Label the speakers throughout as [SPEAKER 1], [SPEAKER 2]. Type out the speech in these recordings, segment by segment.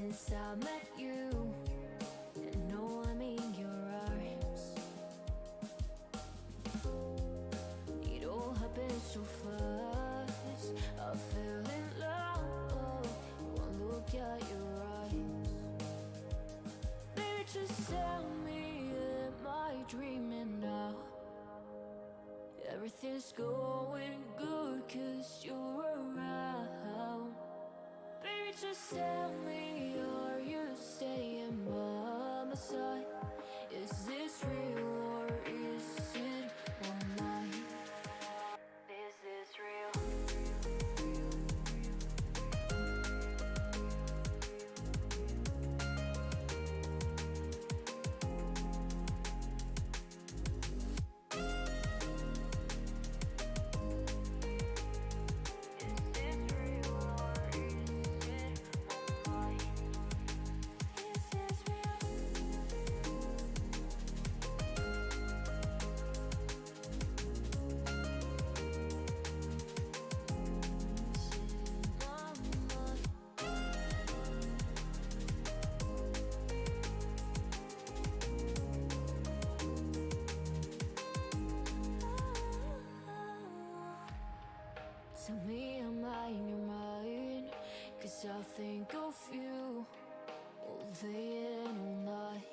[SPEAKER 1] since I met you, and now I'm in your arms. It all happened so fast. I fell in love. One look at your eyes. Baby, just tell me, am I dreaming now? Everything's going good 'cause you're around. Baby, just tell me, are you staying by my side? Is this real or is it my mind? Is this real? Tell me, am I in your mind? 'Cause I think of you all day and all night.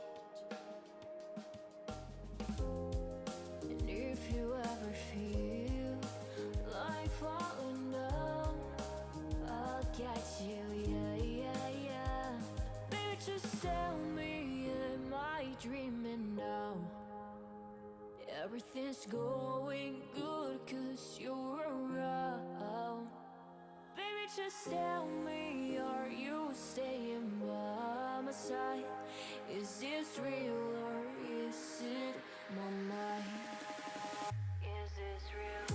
[SPEAKER 1] And if you ever feel like falling down, I'll catch you, yeah, yeah, yeah. Baby, just tell me, am I dreaming now? Everything's going good 'cause you're around. Baby, just tell me, are you staying by my side? Is this real or is it my mind? Is this real?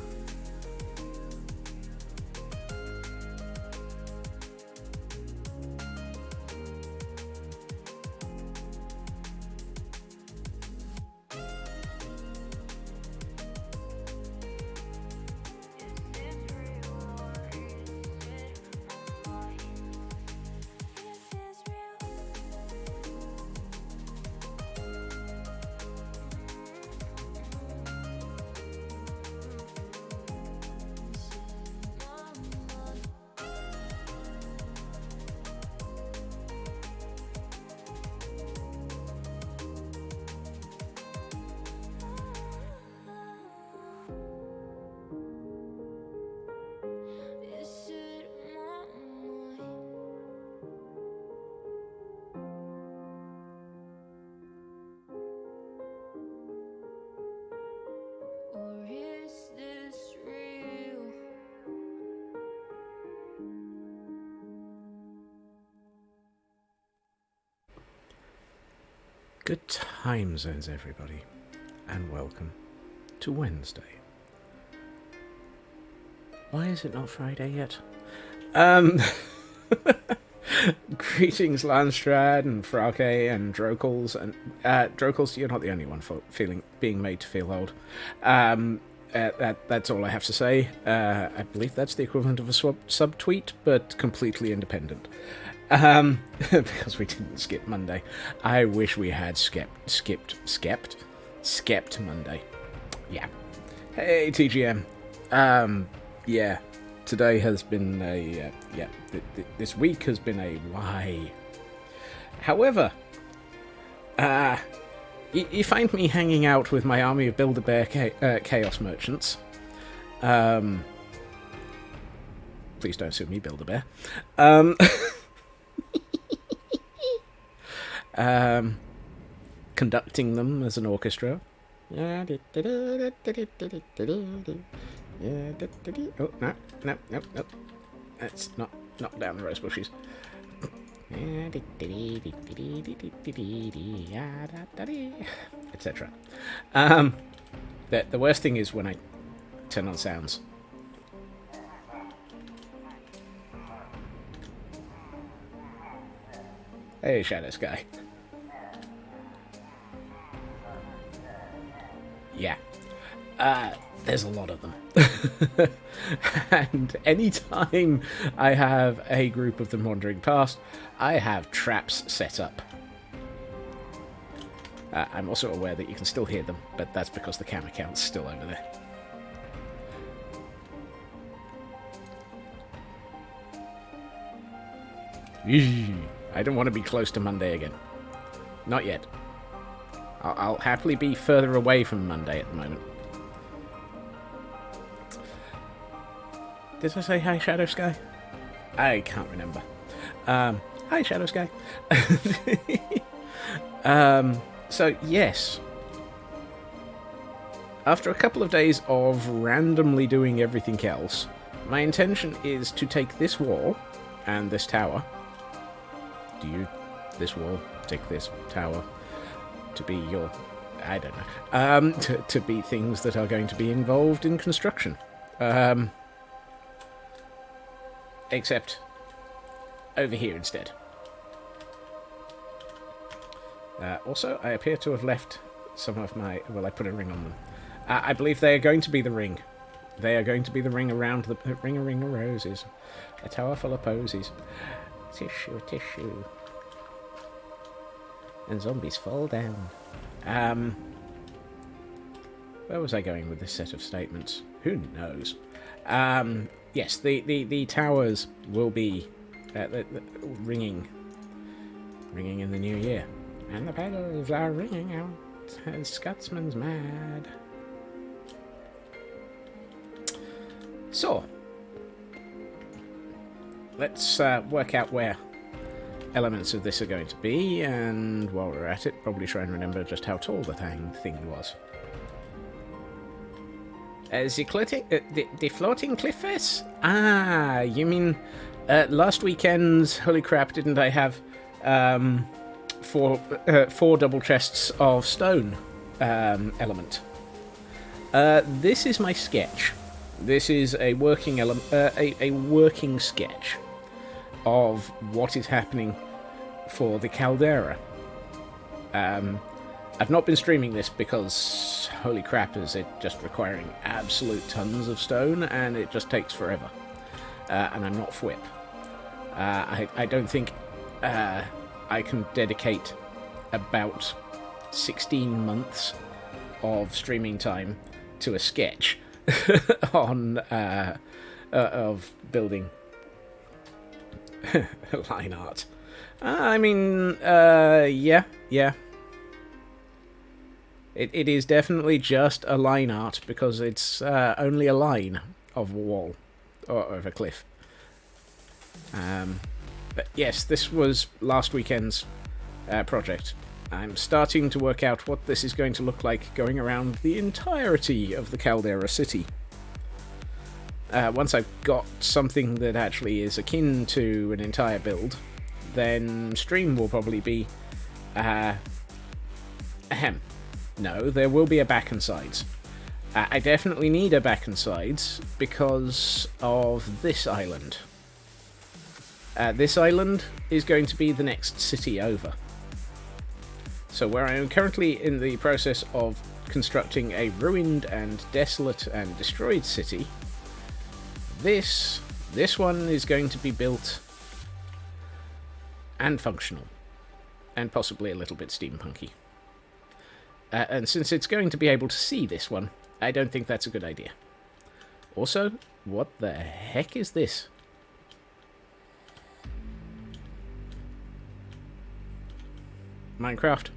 [SPEAKER 1] Or is this real?
[SPEAKER 2] Good time zones, everybody, and welcome to Wednesday. Why is it not Friday yet? Greetings, Landstrad and Frake and Drokels, and Drokels, you're not the only one for being made to feel old. That's all I have to say. I believe that's the equivalent of a sub-tweet, but completely independent. Because we didn't skip Monday. I wish we had skipped Monday. Yeah. Hey, TGM. Yeah. Today has been a, this week has been a why. However, you find me hanging out with my army of Build-A-Bear Chaos Merchants. Please don't sue me, Build-A-Bear. Conducting them as an orchestra. Oh, no. Let's not knock down the rose bushes. Etc. The worst thing is when I turn on sounds. Hey, Shadow Sky. Yeah. There's a lot of them. And anytime I have a group of them wandering past, I have traps set up. I'm also aware that you can still hear them, but that's because the camera count's still over there. I don't want to be close to Monday again. Not yet. I'll happily be further away from Monday at the moment. Did I say hi, Shadow Sky? I can't remember. Hi, Shadow Sky. So, yes. After a couple of days of randomly doing everything else, my intention is to take this wall and this tower. This wall, take this tower to be your... I don't know. To be things that are going to be involved in construction. Except over here instead. Also, I appear to have left some of my... Well, I put a ring on them. I believe they are going to be the ring. They are going to be the ring around the... Ring of roses. A tower full of posies. Tissue, tissue. And zombies fall down. Where was I going with this set of statements? Who knows? Yes, the towers will be ringing in the new year. And the bells are ringing out as Scotsman's mad. So, let's work out where elements of this are going to be, and while we're at it, probably try and remember just how tall the thing was. The floating cliff face? Ah, you mean last weekend's... Holy crap, didn't I have four double chests of stone element? This is my sketch. This is a working a working sketch of what is happening for the caldera. I've not been streaming this because, holy crap, is it just requiring absolute tons of stone, and it just takes forever. And I'm not FWIP. I don't think I can dedicate about 16 months of streaming time to a sketch on of building line art. I mean, yeah. It is definitely just a line art because it's only a line of a wall or of a cliff. But yes, this was last weekend's project. I'm starting to work out what this is going to look like going around the entirety of the Caldera city. Once I've got something that actually is akin to an entire build, then stream will probably be... No, there will be a back and sides. I definitely need a back and sides because of this island. This island is going to be the next city over. So where I am currently in the process of constructing a ruined and desolate and destroyed city, this one is going to be built and functional, and possibly a little bit steampunky. And since it's going to be able to see this one, I don't think that's a good idea. Also, what the heck is this? Minecraft,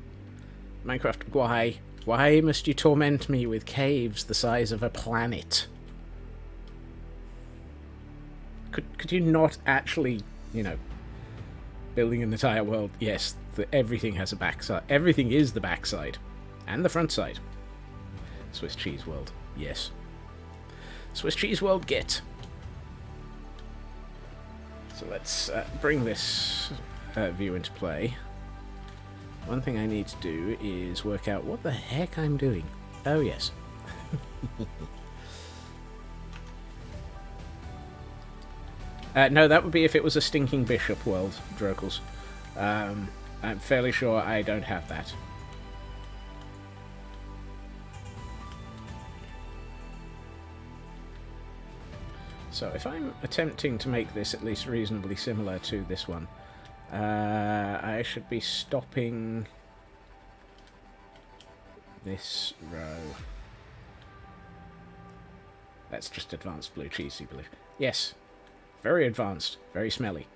[SPEAKER 2] why? Why must you torment me with caves the size of a planet? Could you not actually, building an entire world? Yes, everything has a backside. Everything is the backside. And the front side. Swiss cheese world, yes. Swiss cheese world, get. So let's bring this view into play. One thing I need to do is work out what the heck I'm doing. Oh, yes. No, that would be if it was a stinking bishop world, Drokels. I'm fairly sure I don't have that. So if I'm attempting to make this at least reasonably similar to this one, I should be stopping this row. That's just advanced blue cheese, you believe? Yes. Very advanced. Very smelly.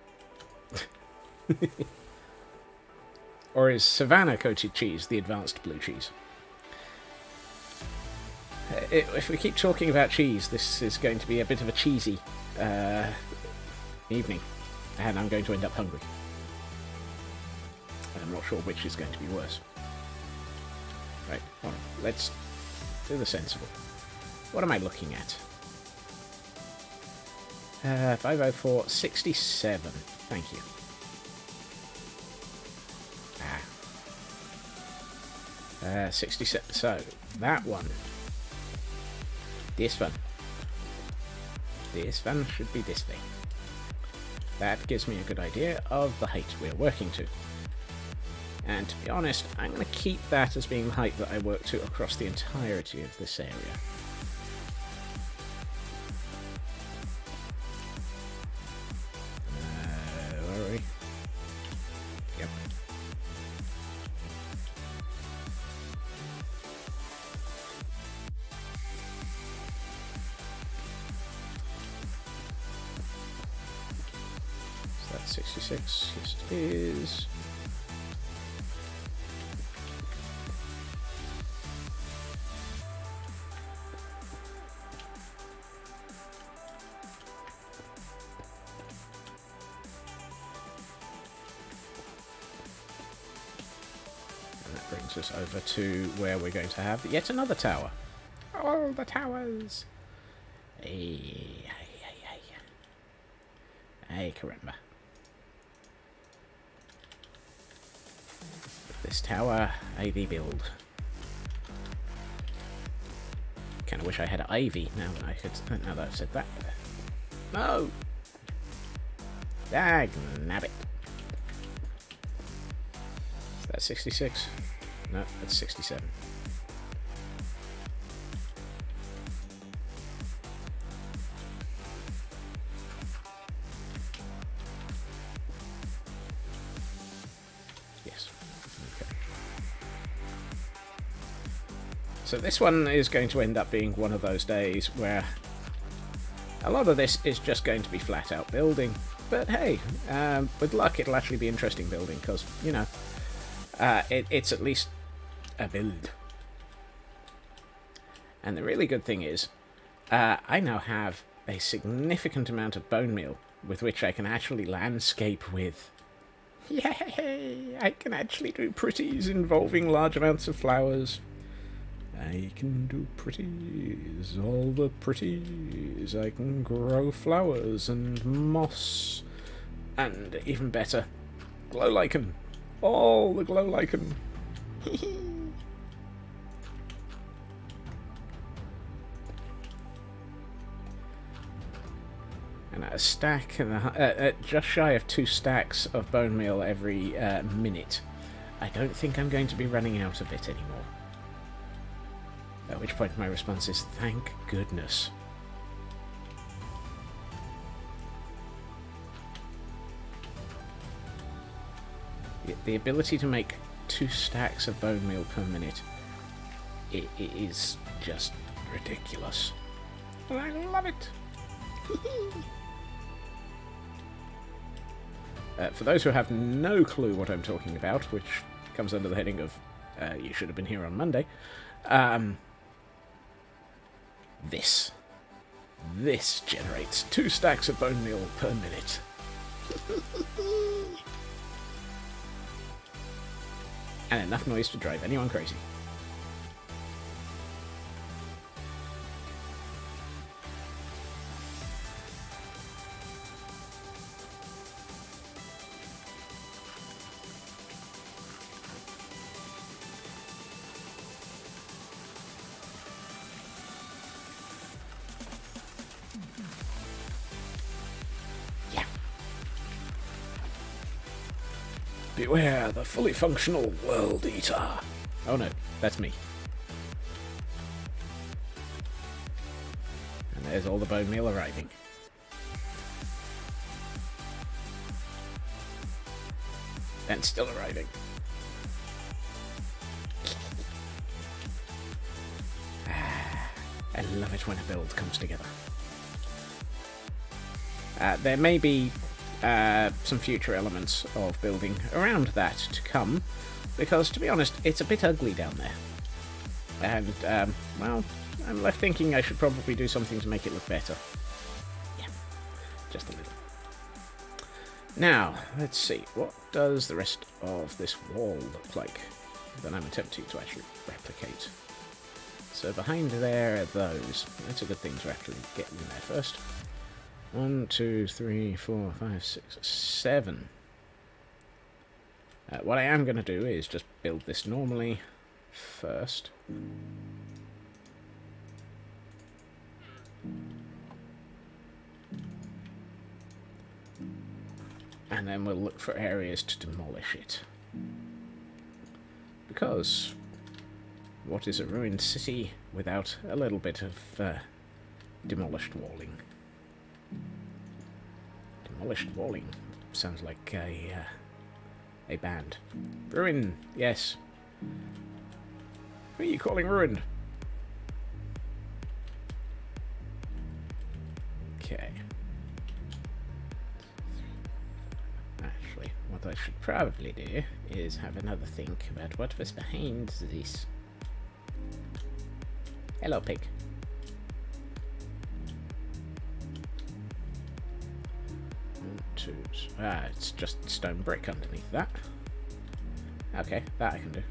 [SPEAKER 2] Or is Savannah coated cheese the advanced blue cheese? If we keep talking about cheese, this is going to be a bit of a cheesy evening. And I'm going to end up hungry. And I'm not sure which is going to be worse. Right, well, let's do the sensible. What am I looking at? 504, 67. Thank you. 67. So, that one. This one. This one should be this thing. That gives me a good idea of the height we're working to. And to be honest, I'm going to keep that as being the height that I work to across the entirety of this area. Where are we? Yep. So that's 66. Yes, it is. Us over to where we're going to have yet another tower. All the towers. Hey, caramba. This tower, Ivy build. Kind of wish I had Ivy now that I could. Now that I've said that. No. Dag nabbit. Is that 66? No, that's 67. Yes. Okay. So this one is going to end up being one of those days where a lot of this is just going to be flat out building. But hey, with luck it'll actually be interesting building because, you know, it's at least a build. And the really good thing is, I now have a significant amount of bone meal with which I can actually landscape with. Yay! I can actually do pretties involving large amounts of flowers. I can do pretties, all the pretties. I can grow flowers and moss. And even better, glow lichen. All the glow lichen. And a stack, and just shy of 2 stacks of bone meal every minute. I don't think I'm going to be running out of it anymore. At which point my response is, thank goodness. The ability to make 2 stacks of bone meal per minute, it is just ridiculous. And I love it! For those who have no clue what I'm talking about, which comes under the heading of you should have been here on Monday, this generates 2 stacks of bone meal per minute. And enough noise to drive anyone crazy. Beware the fully functional world eater. Oh no, that's me. And there's all the bone meal arriving. And still arriving. I love it when a build comes together. There may be some future elements of building around that to come, because, to be honest, it's a bit ugly down there. And, well, I'm left thinking I should probably do something to make it look better. Yeah, just a little. Now, let's see, what does the rest of this wall look like that I'm attempting to actually replicate? So behind there are those. That's a good thing to actually get in there first. 1, 2, 3, 4, 5, 6, 7. What I am going to do is just build this normally first. And then we'll look for areas to demolish it. Because what is a ruined city without a little bit of demolished walling? Demolished walling sounds like a band. Ruin, yes. Who are you calling ruined? Okay. Actually, what I should probably do is have another think about what was behind this. Hello, pig. It's just stone brick underneath that. Okay, that I can do.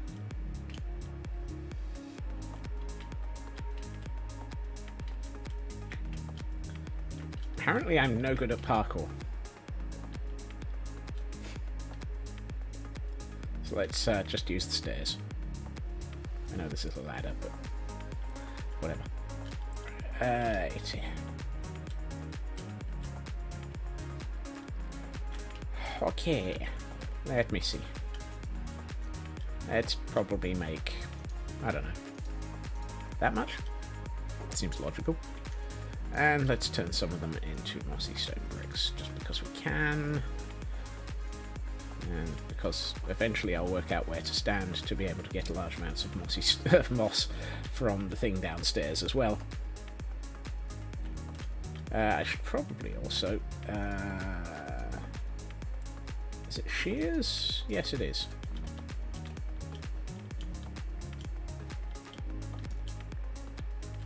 [SPEAKER 2] Apparently I'm no good at parkour. So let's just use the stairs. I know this is a ladder, but whatever. Right. Okay, let me see. Let's probably make, I don't know, that much? Seems logical. And let's turn some of them into mossy stone bricks, just because we can. And because eventually I'll work out where to stand to be able to get large amounts of mossy moss from the thing downstairs as well. I should probably also... is it shears? Yes, it is.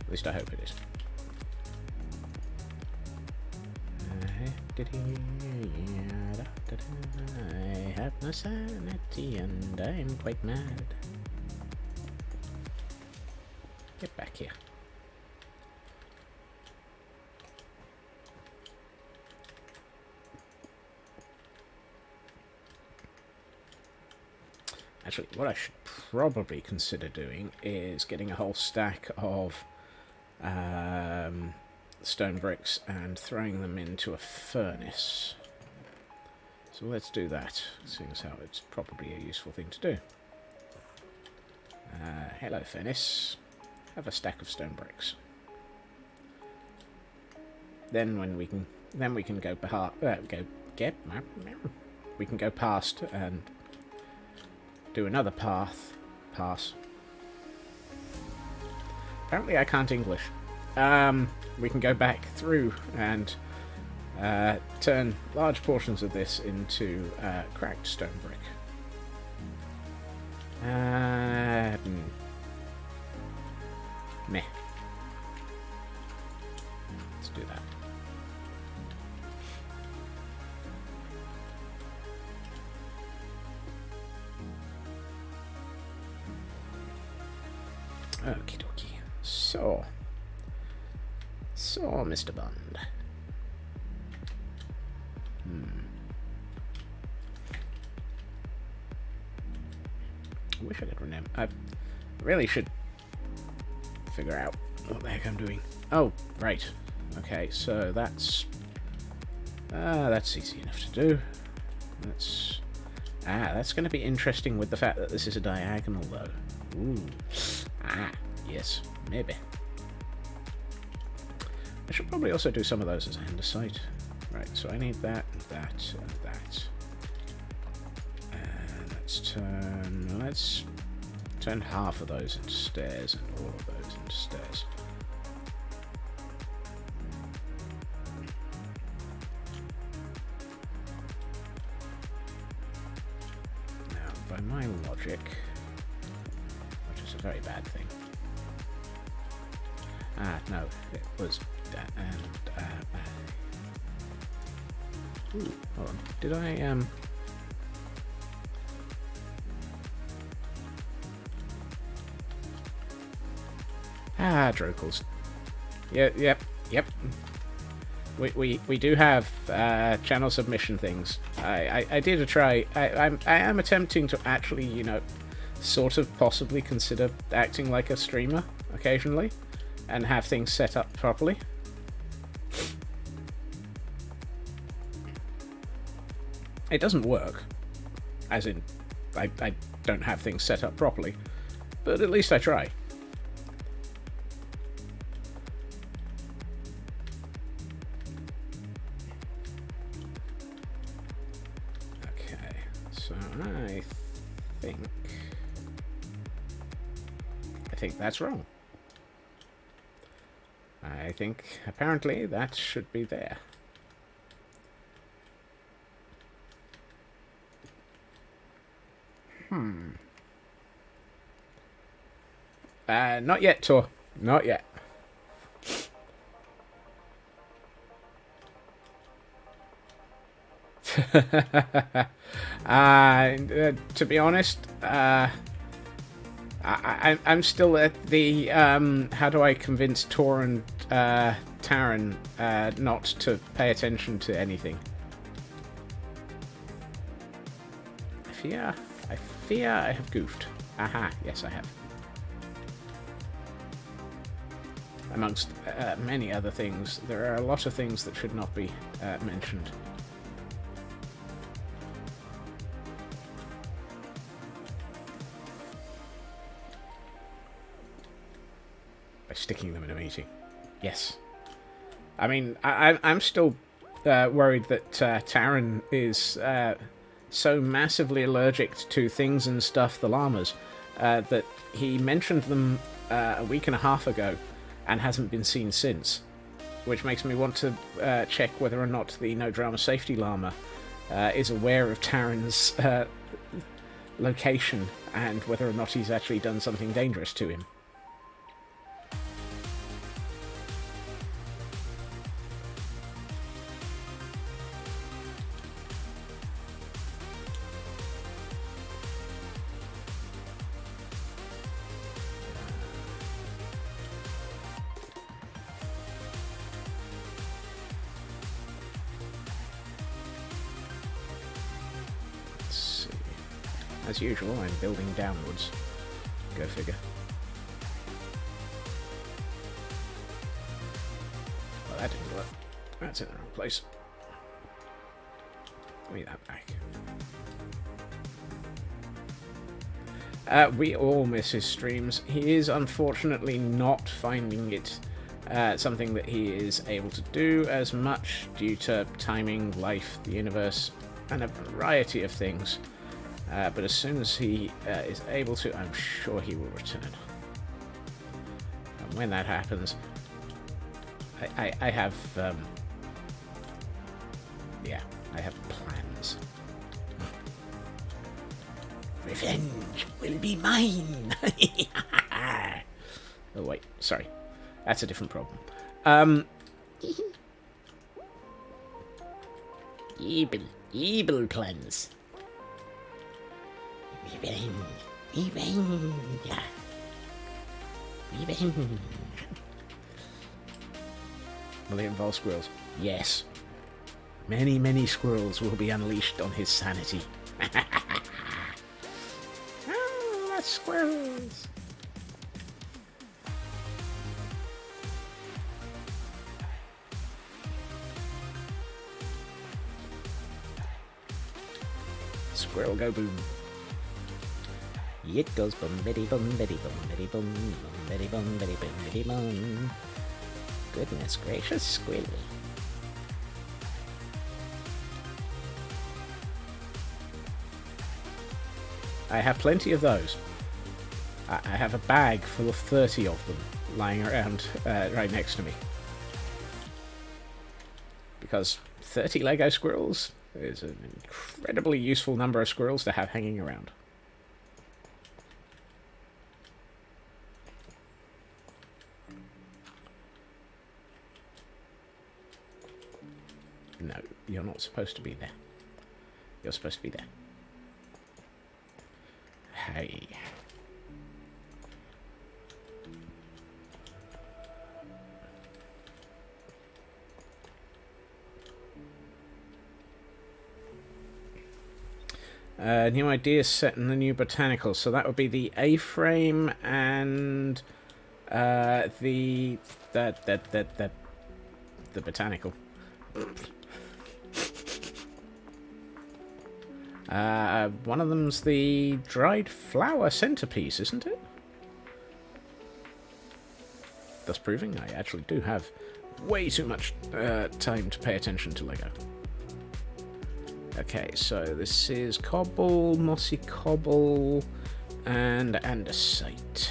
[SPEAKER 2] At least I hope it is. I have no sanity and I'm quite mad. Get back here. Actually, what I should probably consider doing is getting a whole stack of stone bricks and throwing them into a furnace. So let's do that, seeing as how it's probably a useful thing to do. Hello, furnace. Have a stack of stone bricks. Then we can go we can go past and do another pass. Apparently I can't English. We can go back through and turn large portions of this into cracked stone brick. Meh. Let's do that. Okie dokie. So, Mr. Bond. I wish I could remember. I really should figure out what the heck I'm doing. Oh, right. Okay, so that's easy enough to do. That's going to be interesting with the fact that this is a diagonal, though. Ooh. Yes, maybe. I should probably also do some of those as andesite. Right, so I need that, and that, and that. Let's turn half of those into stairs and all of those into stairs. Now, by my logic, which is a very bad thing. No, it was ooh, hold on. Did I Drocals. Yep. We do have channel submission things. I did a try. I am attempting to actually, you know, sort of possibly consider acting like a streamer occasionally and have things set up properly. It doesn't work, as in I don't have things set up properly, but at least I try. Okay, so I think that's wrong. I think apparently that should be there. Not yet, Tor. Not yet. To be honest, I'm still at the how do I convince Tor and Taryn not to pay attention to anything. I fear I have goofed. Aha, yes I have. Amongst many other things, there are a lot of things that should not be mentioned. By sticking them in a meeting. Yes. I mean, I'm still worried that Taryn is so massively allergic to things and stuff, the llamas, that he mentioned them a week and a half ago and hasn't been seen since, which makes me want to check whether or not the No Drama Safety Llama is aware of Taryn's location and whether or not he's actually done something dangerous to him. As usual, I'm building downwards. Go figure. Well, that didn't work. That's in the wrong place. Give me that back. We all miss his streams. He is unfortunately not finding it something that he is able to do as much due to timing, life, the universe, and a variety of things. But as soon as he is able to, I'm sure he will return. And when that happens, I have, I have plans. Revenge will be mine! Oh wait, sorry. That's a different problem. Evil plans. Revenge. Will it involve squirrels? Yes. Many squirrels will be unleashed on his sanity. Squirrels. Squirrel go boom. It goes boom, bitty boom, bitty boom, bitty boom, bitty boom, bitty boom, bitty boom. Goodness gracious, squirrel. I have plenty of those. I have a bag full of 30 of them lying around right next to me. Because 30 Lego squirrels is an incredibly useful number of squirrels to have hanging around. No, you're not supposed to be there. You're supposed to be there. Hey. New ideas set in the new botanical. So that would be the A-frame and the botanical. One of them's the dried flower centerpiece, isn't it? Thus proving I actually do have way too much time to pay attention to Lego. Okay, so this is cobble, mossy cobble, and andesite.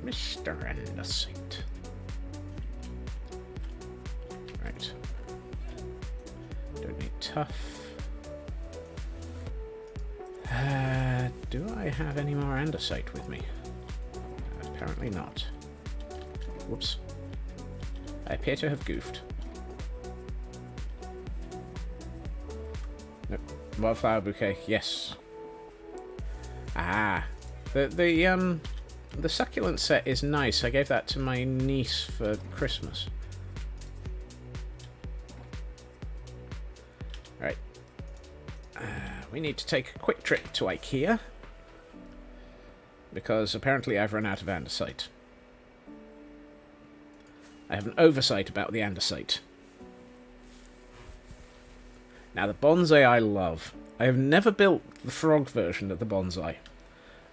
[SPEAKER 2] Mr. Andesite. Right. Don't need tough. Do I have any more andesite with me? Apparently not. Whoops. I appear to have goofed. Nope. Wildflower bouquet, yes. Ah. The succulent set is nice. I gave that to my niece for Christmas. Right. We need to take a quick trip to IKEA, because apparently I've run out of andesite. I have an oversight about the andesite. Now, the bonsai I love. I have never built the frog version of the bonsai.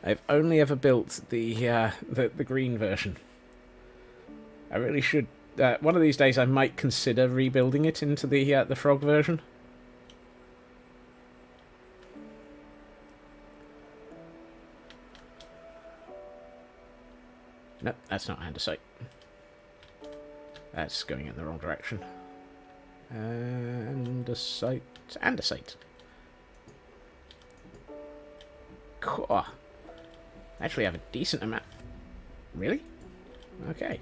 [SPEAKER 2] I've only ever built the green version. I really should. One of these days, I might consider rebuilding it into the frog version. Nope, that's not andesite. That's going in the wrong direction. Andesite. Andesite. Cool. Actually have a decent amount. Really? Okay.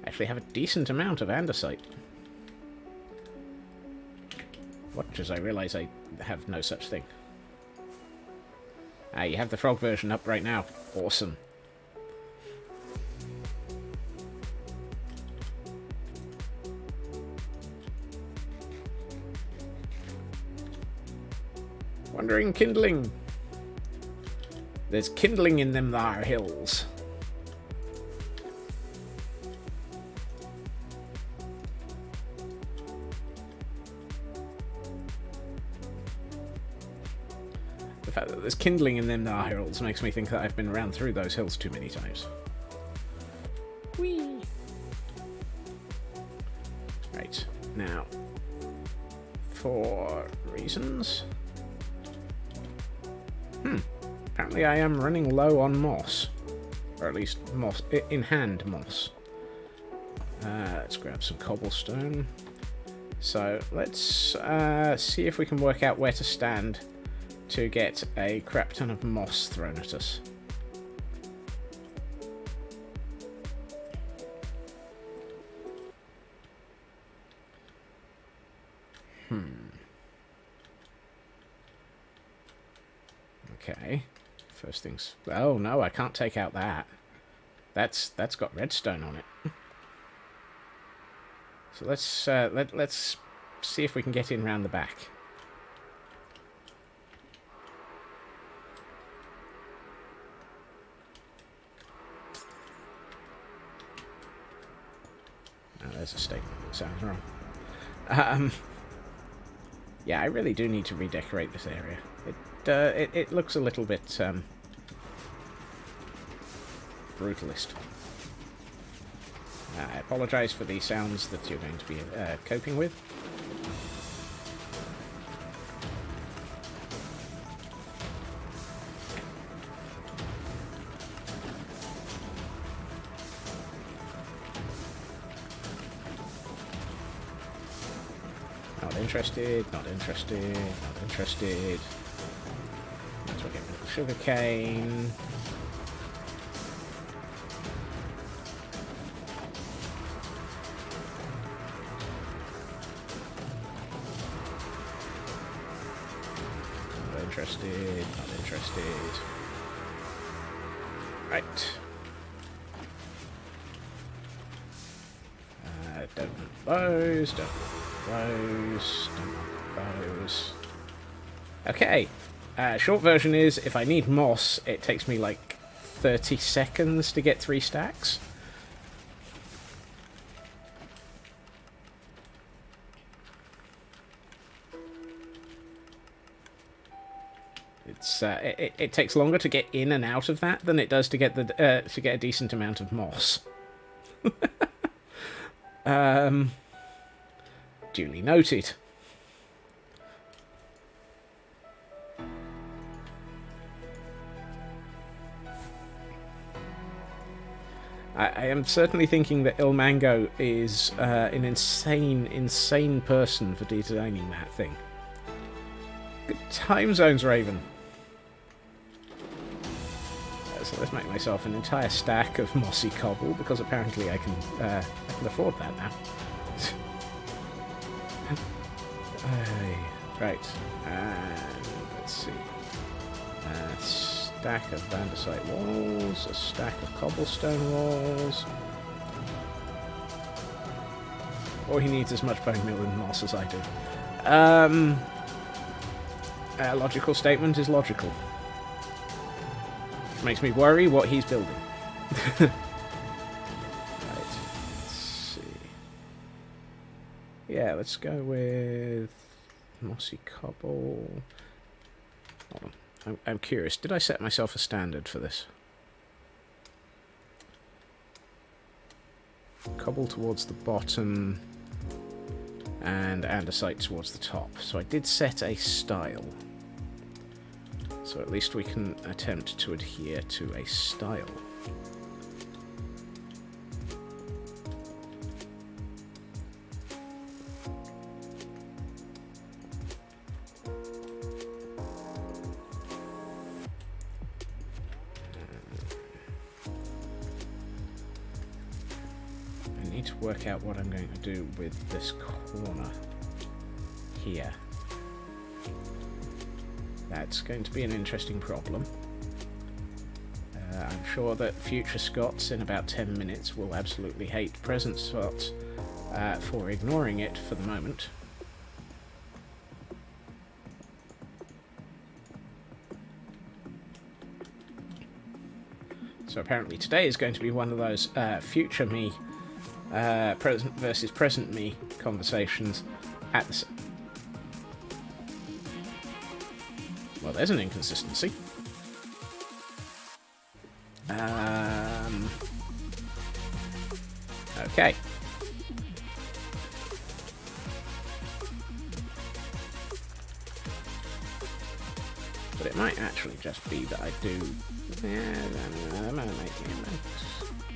[SPEAKER 2] Actually have a decent amount of andesite. Watch as I realise I have no such thing. Ah, you have the frog version up right now. Awesome. Wandering kindling. There's kindling in them thar hills. The fact that there's kindling in them thar hills makes me think that I've been round through those hills too many times. Whee! Right, now, for reasons... Apparently I am running low on moss. Or at least moss, in-hand moss. Let's grab some cobblestone. So, let's see if we can work out where to stand to get a crap ton of moss thrown at us. Okay. First things... Oh, no, I can't take out that. That's got redstone on it. So let's see if we can get in round the back. Oh, there's a statement that sounds wrong. Yeah, I really do need to redecorate this area. It looks a little bit brutalist. I apologise for the sounds that you're going to be coping with. Not interested, not interested, not interested. Might as well get rid of the sugarcane. Not interested, not interested. Right. Don't want those, don't want those, don't want those. Okay. Short version is, if I need moss, it takes me like 30 seconds to get 3 stacks. It's it takes longer to get in and out of that than it does to get a decent amount of moss. Duly noted. I am certainly thinking that Ilmango is an insane person for designing that thing. Good time zones, Raven. So let's make myself an entire stack of mossy cobble, because apparently I can afford that now. Right, and let's see. A stack of andesite walls, a stack of cobblestone walls. All he needs as much bone meal and moss as I do. A logical statement is logical. Makes me worry what he's building. Right, let's see. Yeah, let's go with mossy cobble. Hold on. I'm curious. Did I set myself a standard for this? Cobble towards the bottom and andesite towards the top. So I did set a style. So at least we can attempt to adhere to a style. I need to work out what I'm going to do with this corner here. That's going to be an interesting problem. I'm sure that future Scots in about 10 minutes will absolutely hate present Scots for ignoring it for the moment. So apparently today is going to be one of those future me, present versus present me conversations at the... Well, there's an inconsistency. Okay. But it might actually just be that I do...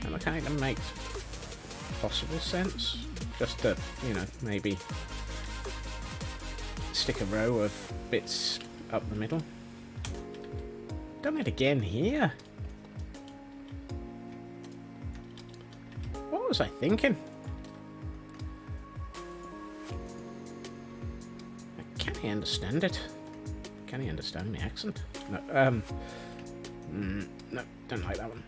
[SPEAKER 2] that kind of makes possible sense. Just to, you know, maybe stick a row of bits up the middle. Done it again here. What was I thinking? Can he understand it? Can he understand the accent? No, no, don't like that one.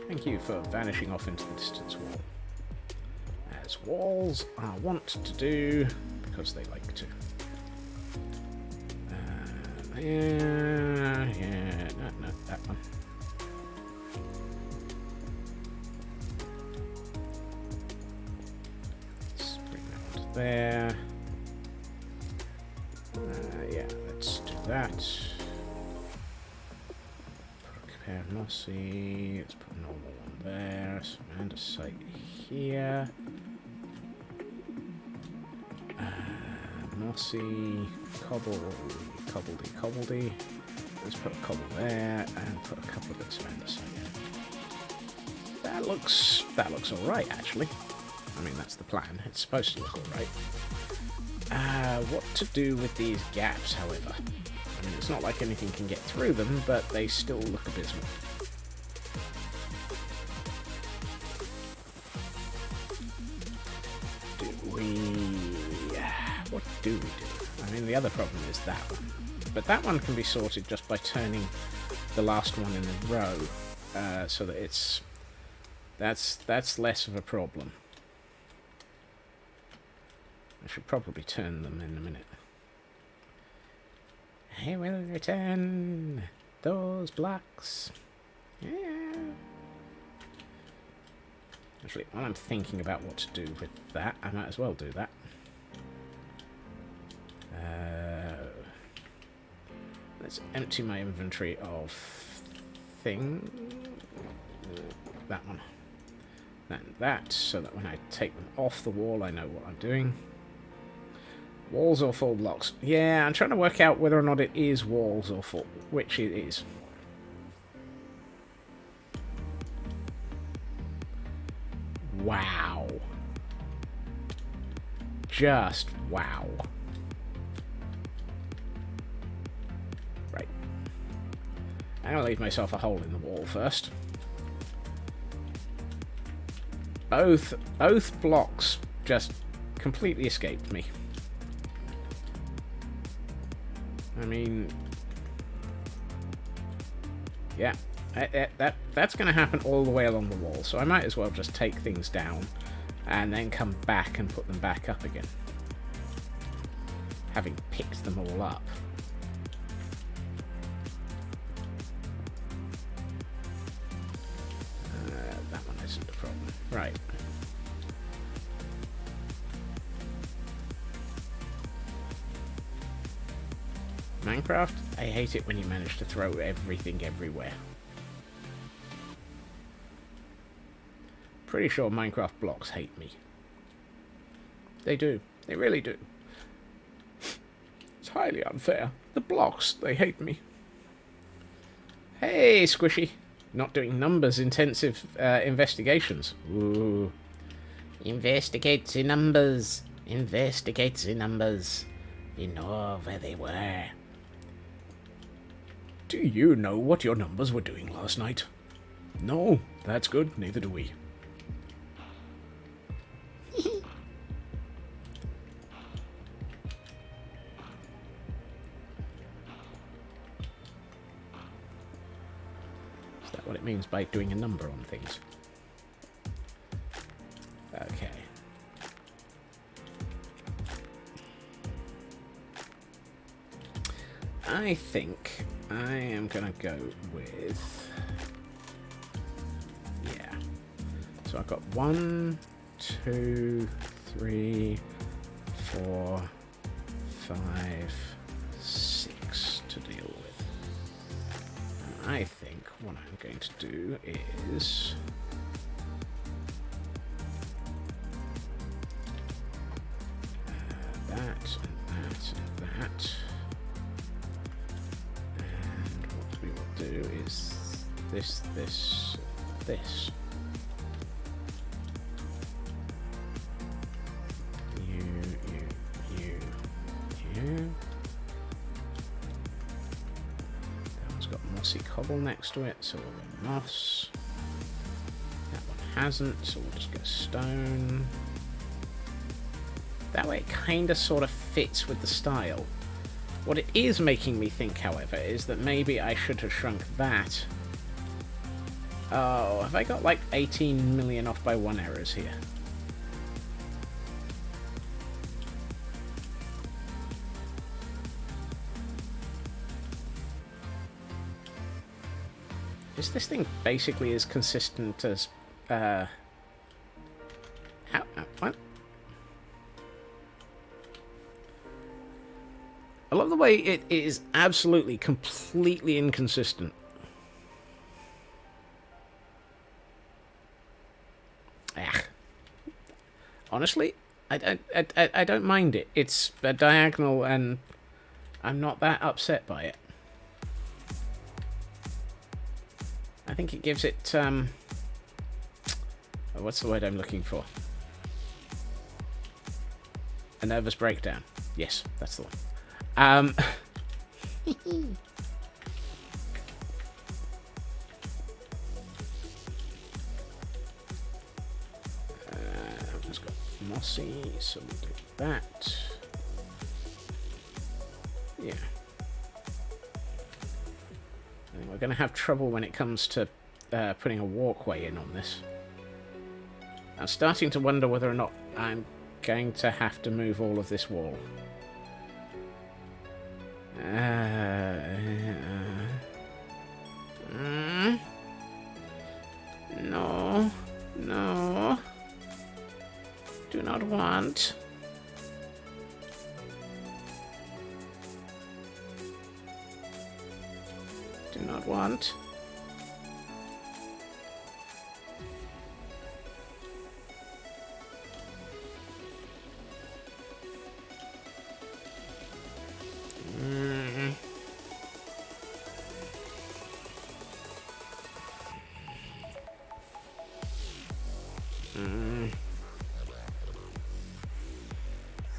[SPEAKER 2] Thank you for vanishing off into the distance wall. As walls are wont to do, because they like to. Yeah, no, that one. Let's bring that one to there. Yeah, let's do that. there. Mossy. Let's put a normal one there. Some andesite here. Mossy. Cobbledy. Let's put a cobble there and put a couple of bits of andesite in. That looks alright, actually. I mean, that's the plan. It's supposed to look alright. What to do with these gaps, however? I mean, it's not like anything can get through them, but they still look abysmal. What do we do? I mean, the other problem is that one. But that one can be sorted just by turning the last one in a row, so that it's... That's less of a problem. I should probably turn them in a minute. I will return those blocks. Yeah. Actually, while I'm thinking about what to do with that, I might as well do that. Let's empty my inventory of thing. That one. Then that, so that when I take them off the wall, I know what I'm doing. Walls or full blocks? Yeah, I'm trying to work out whether or not it is walls or full, which it is. Wow. Just wow. Right. I'm going to leave myself a hole in the wall first. Both blocks just completely escaped me. I mean, yeah, that's going to happen all the way along the wall, so I might as well just take things down and then come back and put them back up again, having picked them all up. That one isn't a problem. Right. Minecraft, I hate it when you manage to throw everything everywhere. Pretty sure Minecraft blocks hate me. They do. They really do. It's highly unfair. The blocks, they hate me. Hey, Squishy. Not doing numbers intensive investigations. Ooh. Investigate the numbers. Investigate the numbers. You know where they were. Do you know what your numbers were doing last night? No, that's good. Neither do we. Is that what it means by doing a number on things? Okay. I think I am going to go with... Yeah. So I've got 1, 2, 3, 4, 5, 6 to deal with. And I think what I'm going to do is... that, and that, and that. We will do is this. You. That one's got mossy cobble next to it, so we'll go moss. That one hasn't, so we'll just go stone. That way it kind of sort of fits with the style. What it is making me think, however, is that maybe I should have shrunk that. Oh, have I got like 18 million off by 1 errors here? Is this thing basically as consistent as... what? I love the way it is absolutely, completely inconsistent. Honestly, I don't mind it. It's a diagonal, and I'm not that upset by it. I think it gives it, what's the word I'm looking for? A nervous breakdown. Yes, that's the one. I've just got mossy, so we'll do that. Yeah. I think we're going to have trouble when it comes to putting a walkway in on this. I'm starting to wonder whether or not I'm going to have to move all of this wall. No. No. Do not want. Do not want.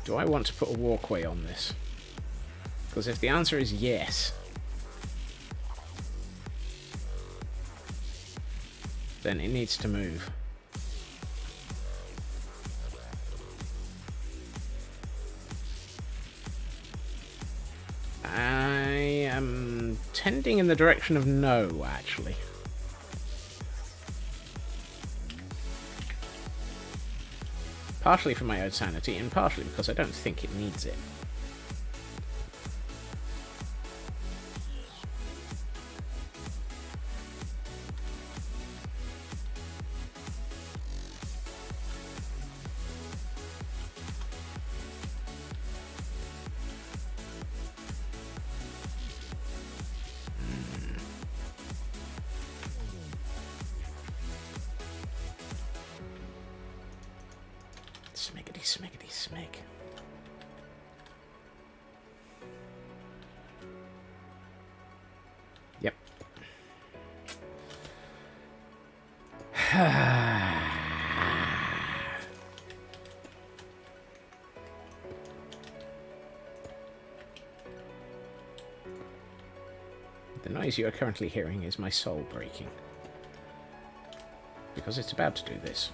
[SPEAKER 2] Do I want to put a walkway on this? Because if the answer is yes, then it needs to move. I am tending in the direction of no, actually. Partially for my own sanity, and partially because I don't think it needs it. Smiggity, smiggity, smig. Yep. The noise you are currently hearing is my soul breaking. Because it's about to do this.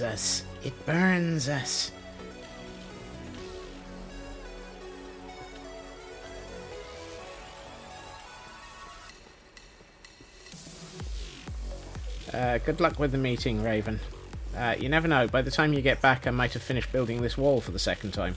[SPEAKER 2] Us. It burns us. Good luck with the meeting, Raven. You never know. By the time you get back, I might have finished building this wall for the second time.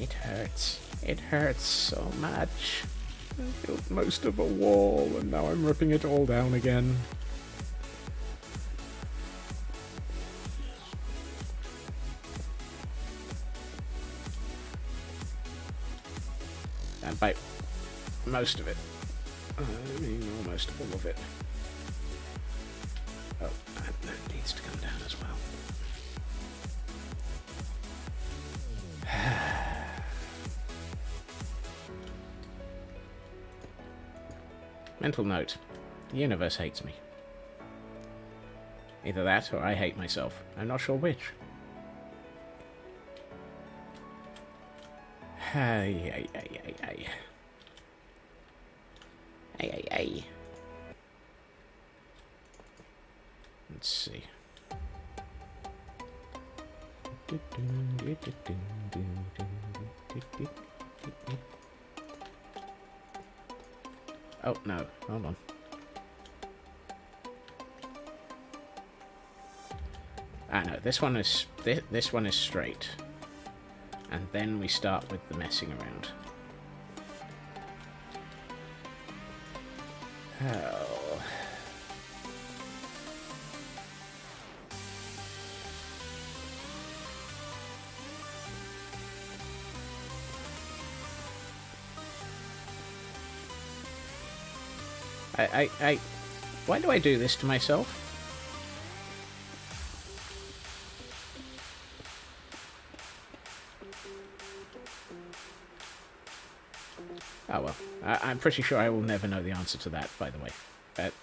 [SPEAKER 2] It hurts. It hurts so much. I built most of a wall, and now I'm ripping it all down again. And by most of it, I mean almost all of it. Oh, that needs to come down as well. Mental note. The universe hates me. Either that, or I hate myself. I'm not sure which. Ay. Let's see. Oh, no. Hold on. Ah, no. This one is straight. And then we start with the messing around. Oh. Why do I do this to myself? Oh well, I'm pretty sure I will never know the answer to that, by the way.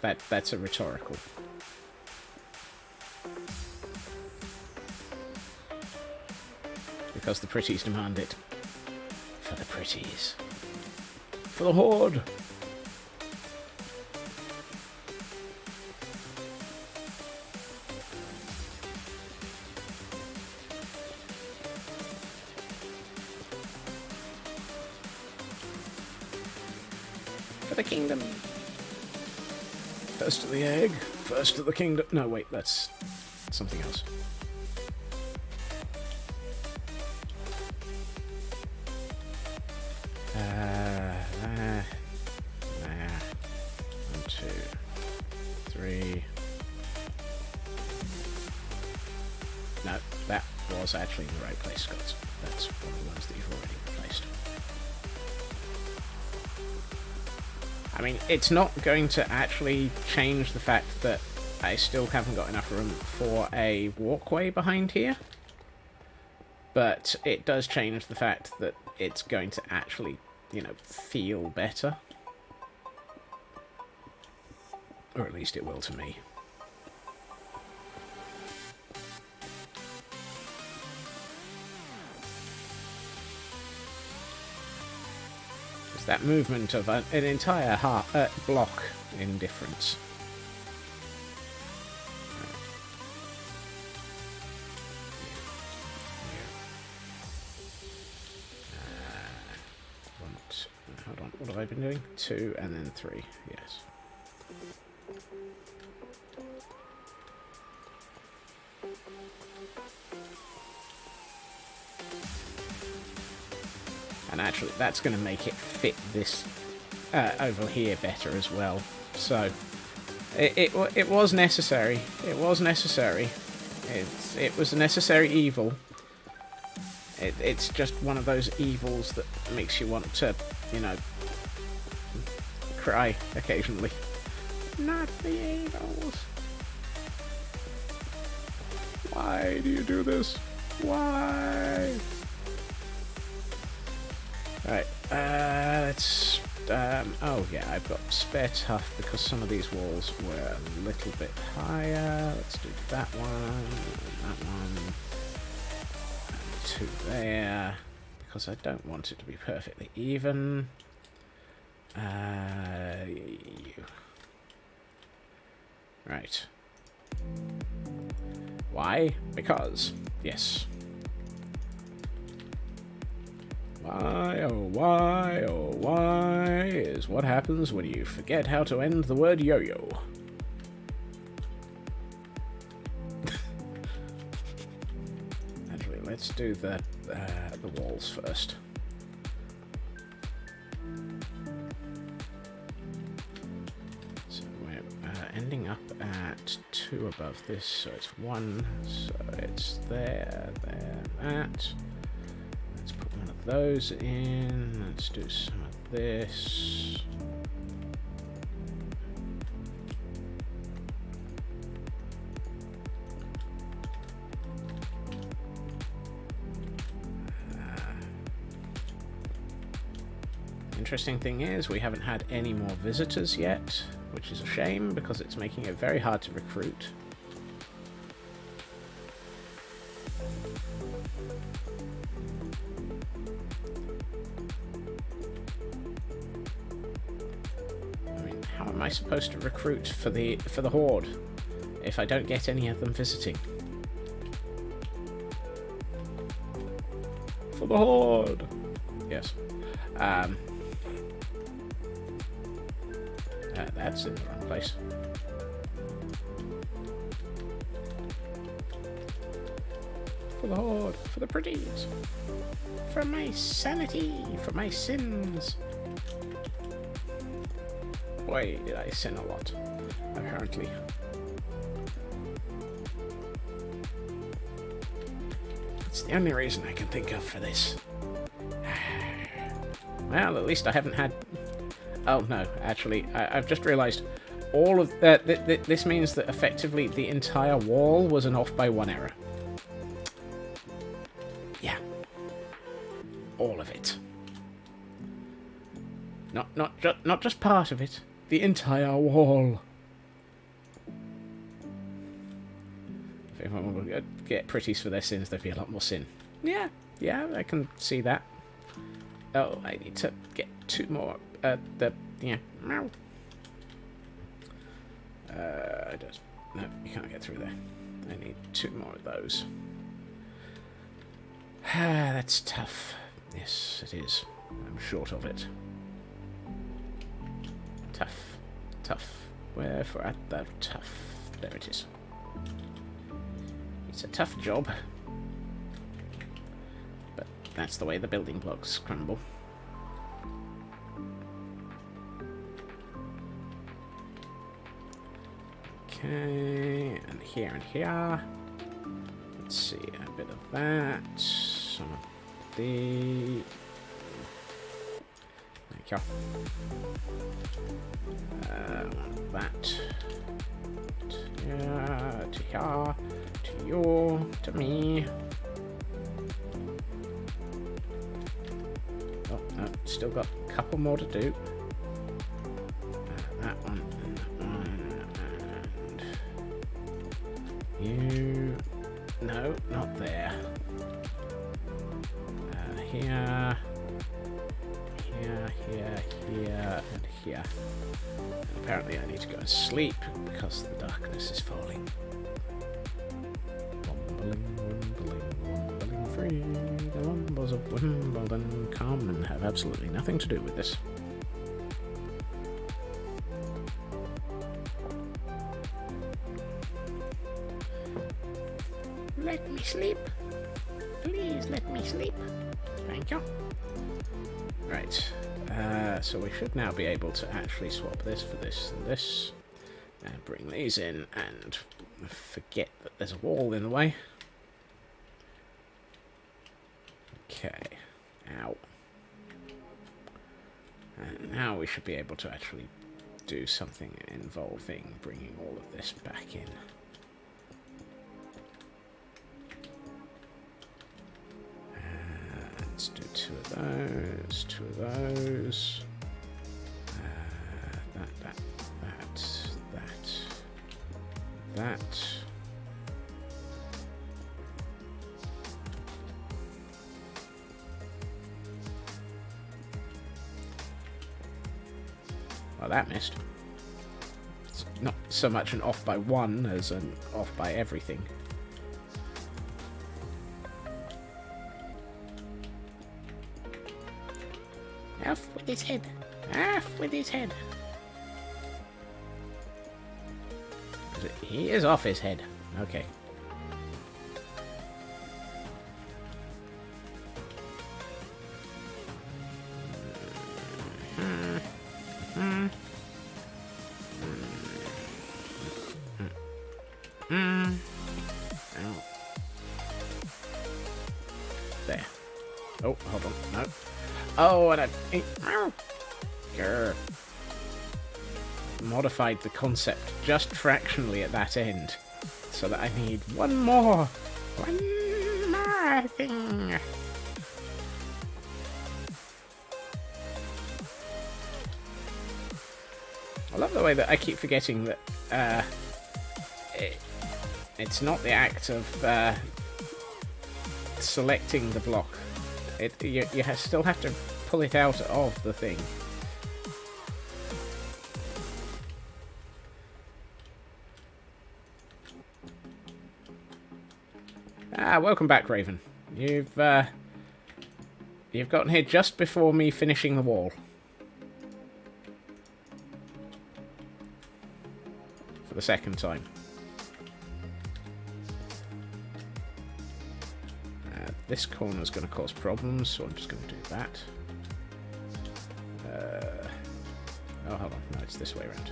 [SPEAKER 2] That's a rhetorical. Because the pretties demand it. For the pretties. For the horde! For the kingdom. First to the egg, first to the kingdom. No, wait, that's something else. One, two, three. No, that was actually in the right place, Scott. That's one of the ones that you've already replaced. I mean, it's not going to actually change the fact that I still haven't got enough room for a walkway behind here. But it does change the fact that it's going to actually, you know, feel better. Or at least it will to me. That movement of an entire block in difference. Hold on, what have I been doing? 2 and then 3, yes. And actually, that's going to make it fit this over here better as well. So, it was necessary. It was necessary. It was a necessary evil. It's just one of those evils that makes you want to, you know, cry occasionally. Not the evils. Why do you do this? Why? Right, let's, oh yeah, I've got spare tough because some of these walls were a little bit higher. Let's do that one, and 2 there, because I don't want it to be perfectly even. You. Right. Why? Because, yes. Why, oh why is what happens when you forget how to end the word yo-yo. Actually, let's do the walls first. So we're ending up at 2 above this, so it's 1, so it's there, that. Let's put one of those in. Let's do some of this. Interesting thing is, we haven't had any more visitors yet, which is a shame because it's making it very hard to recruit. How am I supposed to recruit for the horde if I don't get any of them visiting? For the horde. Yes. That's in the wrong place. For the horde, for the pretties, for my sanity, for my sins. Boy, did I sin a lot, apparently. It's the only reason I can think of for this. Well, at least I haven't had... Oh, no, actually, I've just realised all of that. This means that effectively the entire wall was an off by one error. Yeah. All of it. Not just part of it. The entire wall. If everyone will get pretties for their sins, there'd be a lot more sin. Yeah, I can see that. Oh, I need to get 2 more. Yeah. No, you can't get through there. I need 2 more of those. That's tough. Yes, it is. I'm short of it. Tough. Wherefore at the tough. There it is. It's a tough job. But that's the way the building blocks crumble. Okay, and here and here. Let's see, a bit of that. Some of the... Thank you. That. Yeah, to here, to you, to me. Oh, no, still got a couple more to do. That one, and that one, and you. No, not there. Here. Here, and here. And apparently I need to go and sleep because the darkness is falling. Wombling free. The wombles of Wimbledon come and have absolutely nothing to do with this. Let me sleep. Please let me sleep. Thank you. Right, so we should now be able to actually swap this for this and this, and bring these in, and forget that there's a wall in the way. Okay, ow. And now we should be able to actually do something involving bringing all of this back in. Let's do 2 of those, 2 of those. That. Well, that missed. It's not so much an off by 1 as an off by everything. Off with his head. Off with his head. He is off his head. Okay. There. Oh, hold on. No. Oh, and I modified the concept just fractionally at that end, so that I need one more thing. I love the way that I keep forgetting that it's not the act of selecting the block. You still have to pull it out of the thing. Welcome back, Raven. You've gotten here just before me finishing the wall. the second time. This corner is going to cause problems, so I'm just going to do that. Oh, hold on. No, it's this way around.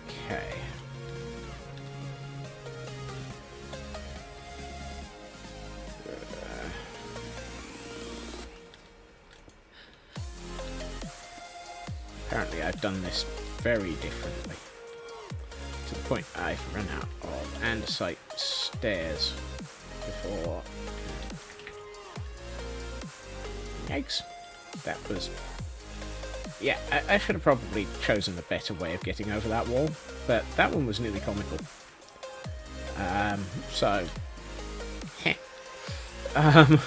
[SPEAKER 2] Okay. Apparently I've done this very differently, to the point I've run out of andesite stairs before. Yikes. That was... Yeah, I should have probably chosen a better way of getting over that wall, but that one was nearly comical. So... Heh. I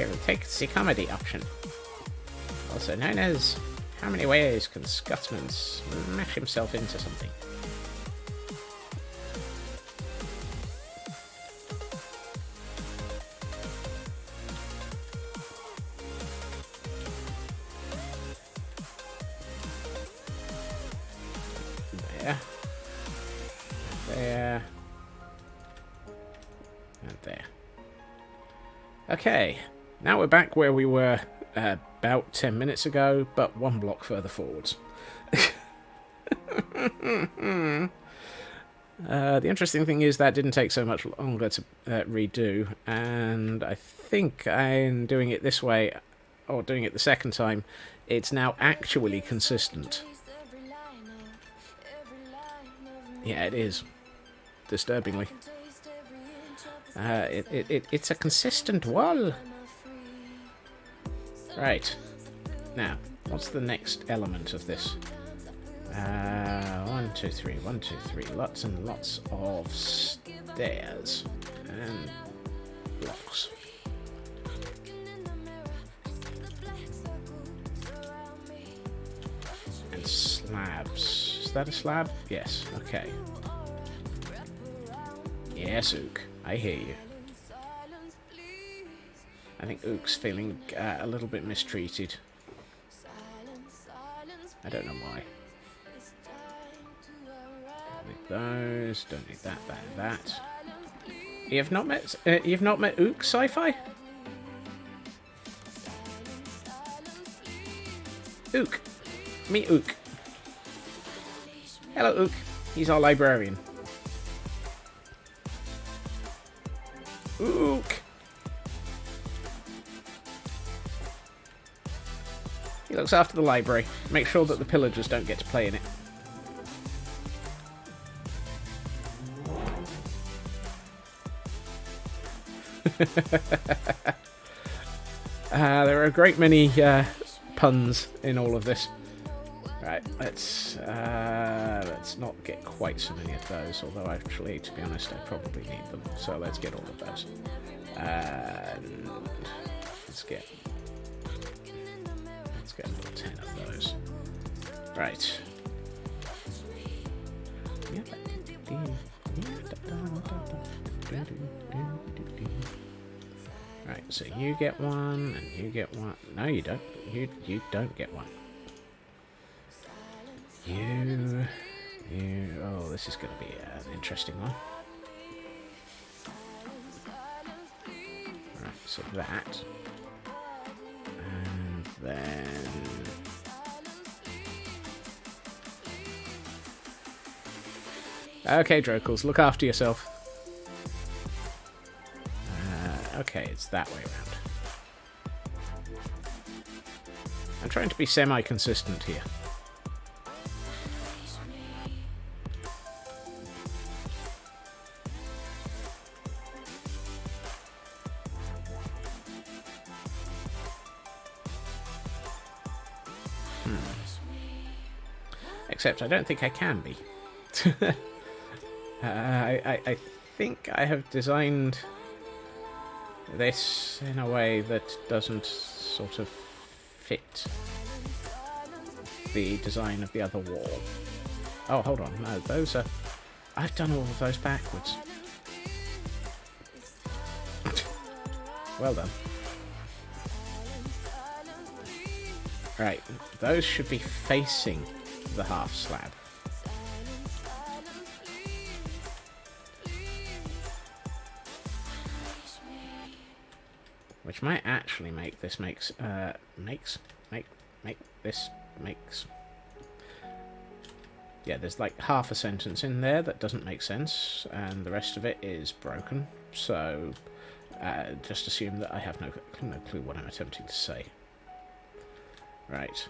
[SPEAKER 2] will take the comedy option. Also known as, how many ways can Scotsman smash himself into something? There. There. And there. Okay. Now we're back where we were about 10 minutes ago, but one block further forwards. The interesting thing is that didn't take so much longer to redo, and I think I'm doing it this way, or doing it the second time, it's now actually consistent. Yeah, it is. Disturbingly. It's a consistent wall. Right. Now, what's the next element of this? 1, 2, 3, 1, 2, 3. Lots and lots of stairs. And blocks. And slabs. Is that a slab? Yes. Okay. Yes, Ook. I hear you. I think Ook's feeling a little bit mistreated. I don't know why. Don't need those. Don't need that. That. And that. You've not met Ook, Sci-Fi? Ook. Meet Ook. Hello, Ook. He's our librarian. Ook. He looks after the library. Make sure that the pillagers don't get to play in it. There are a great many puns in all of this. Right, let's not get quite so many of those, although actually, to be honest, I probably need them. So let's get all of those. And let's get another 10 of those. Right. Right, so you get one, and you get one. No, you don't. You don't get one. You. Oh, this is going to be an interesting one. Right, so that. And then. Okay, Drokels, look after yourself. Okay, it's that way around. I'm trying to be semi-consistent here. Except I don't think I can be. I think I have designed this in a way that doesn't sort of fit the design of the other wall. Oh, hold on. No, those are... I've done all of those backwards. Well done. Right, those should be facing the half slab. Which might actually make this makes yeah, there's like half a sentence in there that doesn't make sense, and the rest of it is broken. So just assume that I have no clue what I'm attempting to say. Right.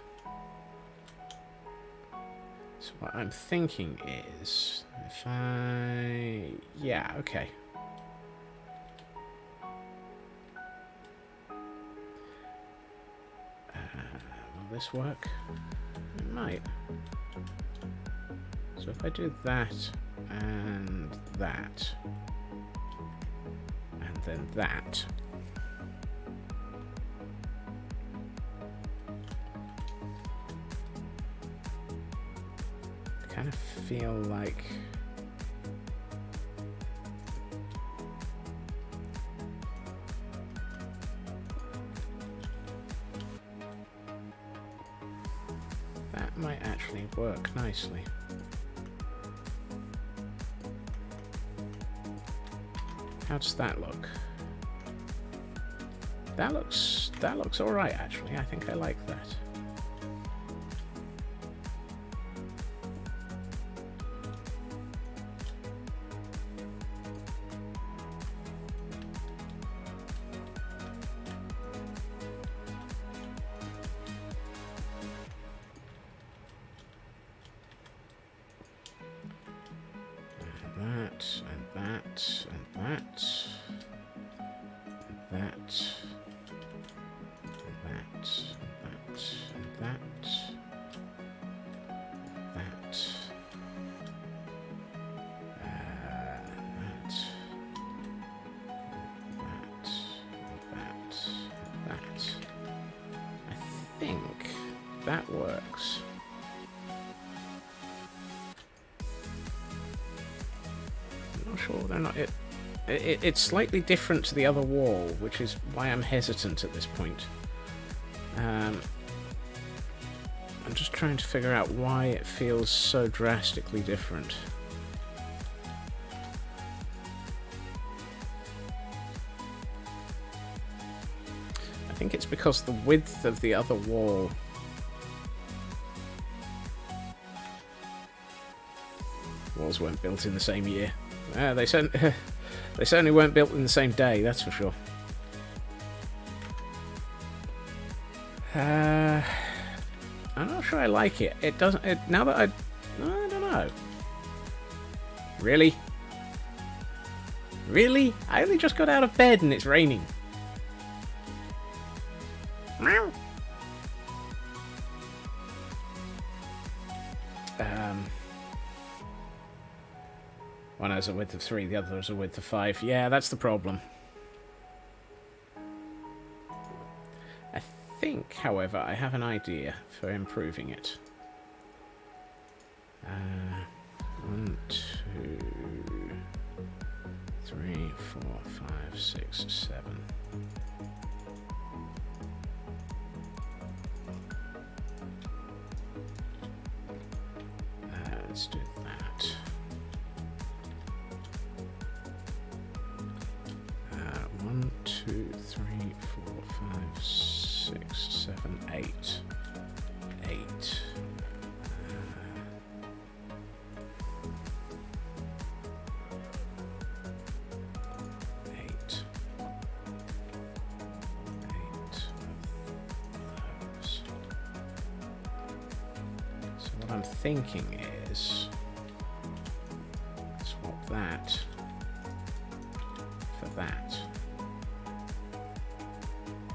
[SPEAKER 2] So what I'm thinking is, if I... yeah, okay. Will this work? It might. So if I do that, and that, and then that... I kind of feel like... that might actually work nicely. How does that look? That looks all right, actually. I think I like that. That works. I'm not sure whether or not it's slightly different to the other wall, which is why I'm hesitant at this point. I'm just trying to figure out why it feels so drastically different. I think it's because the width of the other wall walls weren't built in the same year. They certainly weren't built in the same day, that's for sure. I'm not sure I like it. It doesn't... now that I don't know. Really? Really? I only just got out of bed and it's raining. Meow. One has a width of 3, the other has a width of 5. Yeah, that's the problem. I think, however, I have an idea for improving it. 1, 2, 3, 4, 5, 6, 7. Let's do that. 1, 2, 3, 4, 5, 6, 7, 8. 8. 8. 8 of those. So what I'm thinking is swap that for that.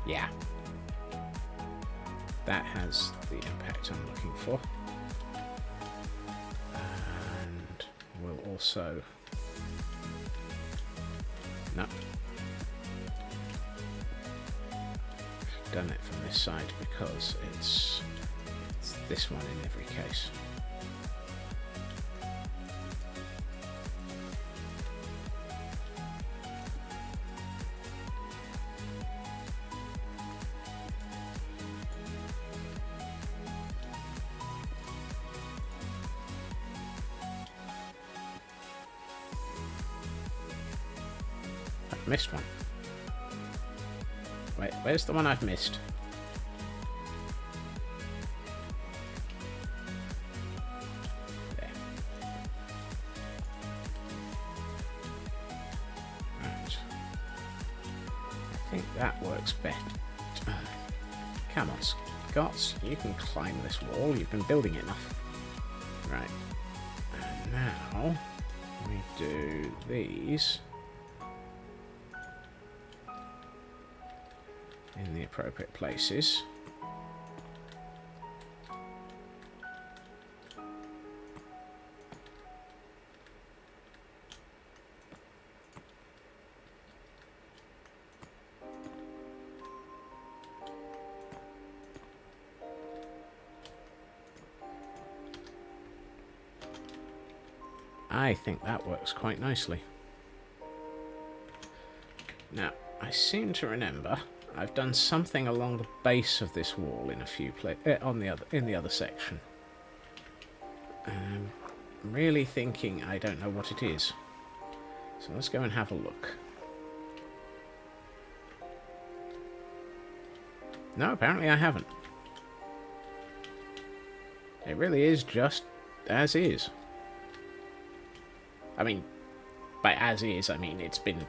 [SPEAKER 2] Yeah. That has the impact I'm looking for. also... No. Done it from this side because it's this one in every case. I've missed one. Wait, where's the one I've missed? There. Right. I think that works better. Come on, Scots. You can climb this wall. You've been building it enough. Right. And now we do these in the appropriate places. I think that works quite nicely. Now, I seem to remember I've done something along the base of this wall in a few in the other section. I'm really thinking I don't know what it is. So let's go and have a look. No, apparently I haven't. It really is just as is. I mean, by as is, I mean it's been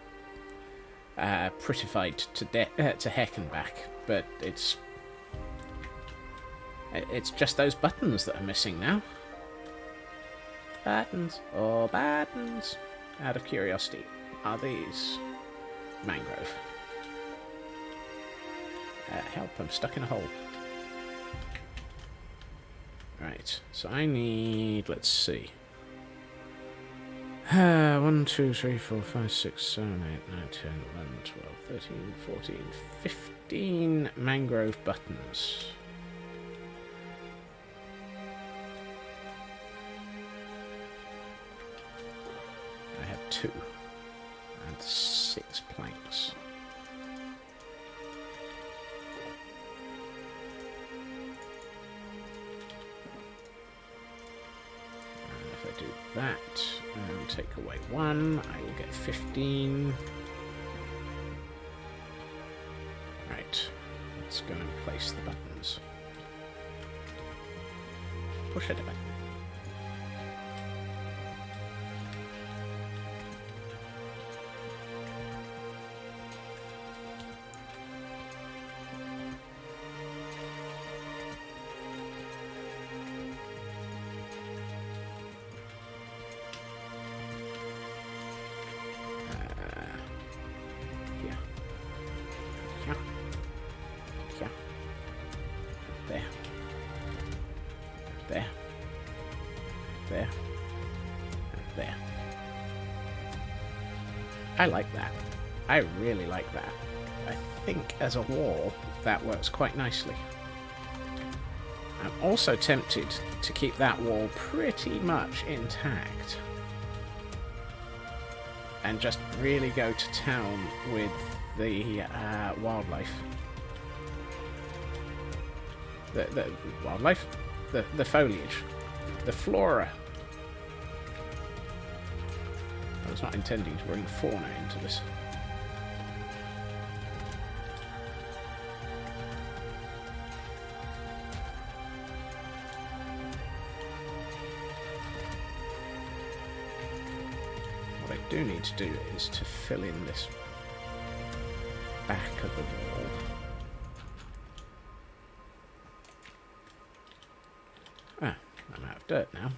[SPEAKER 2] prettified to heck and back, but it's just those buttons that are missing now. Buttons, oh buttons. Out of curiosity, are these mangrove? Help, I'm stuck in a hole. Right, so I need, let's see. 1, 2, 3, 4, 5, 6, 7, 8, 9, 10, 11, 12, 13, 14, 15 mangrove buttons. I have 2 and 6 planks. And if I do that, and take away 1, I will get 15. Right, let's go and place the buttons. Push it a bit. There. I like that. I really like that. I think as a wall, that works quite nicely. I'm also tempted to keep that wall pretty much intact and just really go to town with the wildlife. The wildlife? The foliage. The flora. I was not intending to bring fauna into this. What I do need to do is to fill in this back of the wall. Ah, I'm out of dirt now.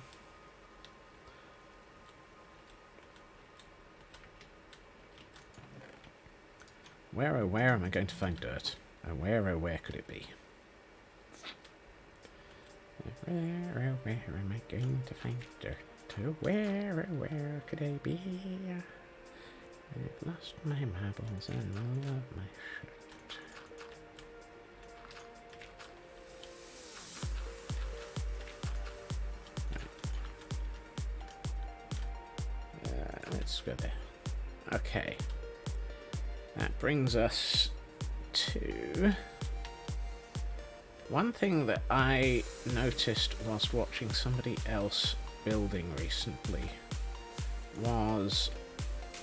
[SPEAKER 2] Where, oh where am I going to find dirt? Oh where could it be? Where am I going to find dirt? Where could I be? I've lost my marbles and all of my shirt. Let's go there. Okay. That brings us to one thing that I noticed whilst watching somebody else building recently was,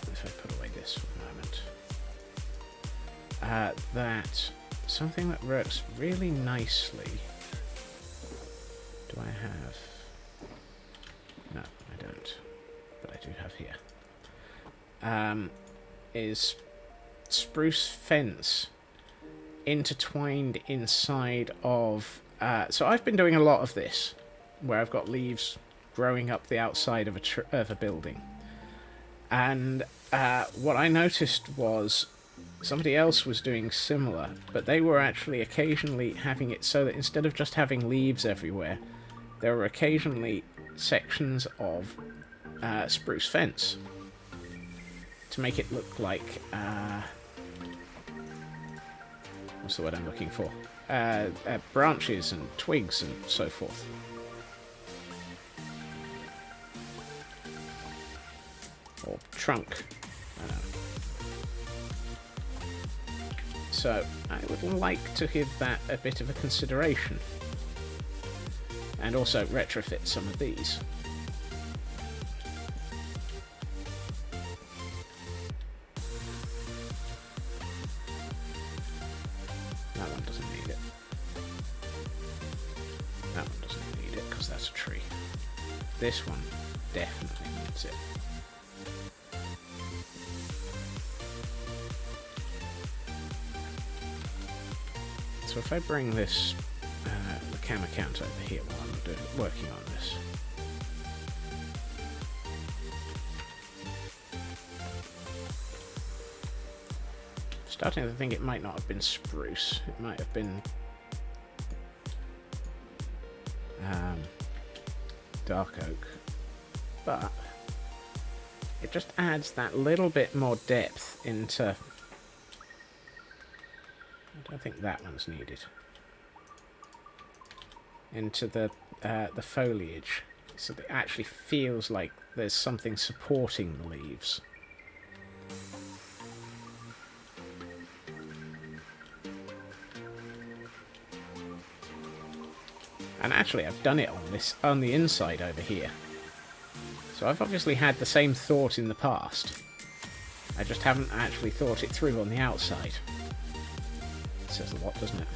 [SPEAKER 2] if I put away this for a moment, that something that works really nicely. Do I have? No, I don't. But I do have here. Is spruce fence intertwined inside of... so I've been doing a lot of this, where I've got leaves growing up the outside of a building. And what I noticed was somebody else was doing similar, but they were actually occasionally having it so that instead of just having leaves everywhere, there were occasionally sections of spruce fence to make it look like... what's the word I'm looking for? Branches and twigs and so forth. Or trunk. So I would like to give that a bit of a consideration. And also retrofit some of these. That one doesn't need it. That one doesn't need it because that's a tree. This one definitely needs it. So if I bring this the camera count over here while I'm working on this. Starting to think it might not have been spruce. It might have been dark oak. But it just adds that little bit more depth into... I don't think that one's needed. Into the foliage. So it actually feels like there's something supporting the leaves. And actually I've done it on the inside over here. So I've obviously had the same thought in the past. I just haven't actually thought it through on the outside. It says a lot, doesn't it?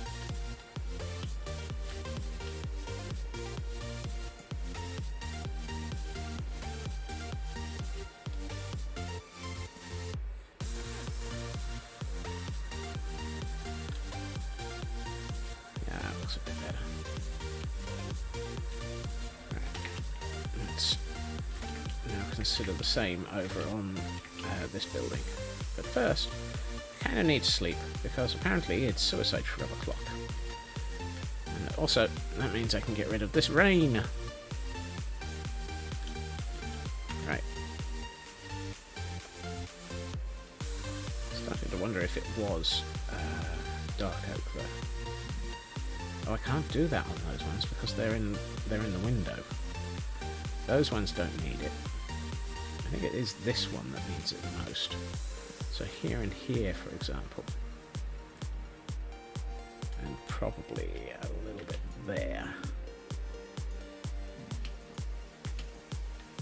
[SPEAKER 2] Yeah, that looks a bit better. Right. Let's now consider the same over on this building. But first, I kind of need to sleep, because apparently it's suicide shrub o'clock. And also, that means I can get rid of this rain. Right. Starting to wonder if it was dark oak there. Oh, I can't do that on those ones because they're in the window. Those ones don't need it. I think it is this one that needs it the most. So here and here, for example. And probably a little bit there.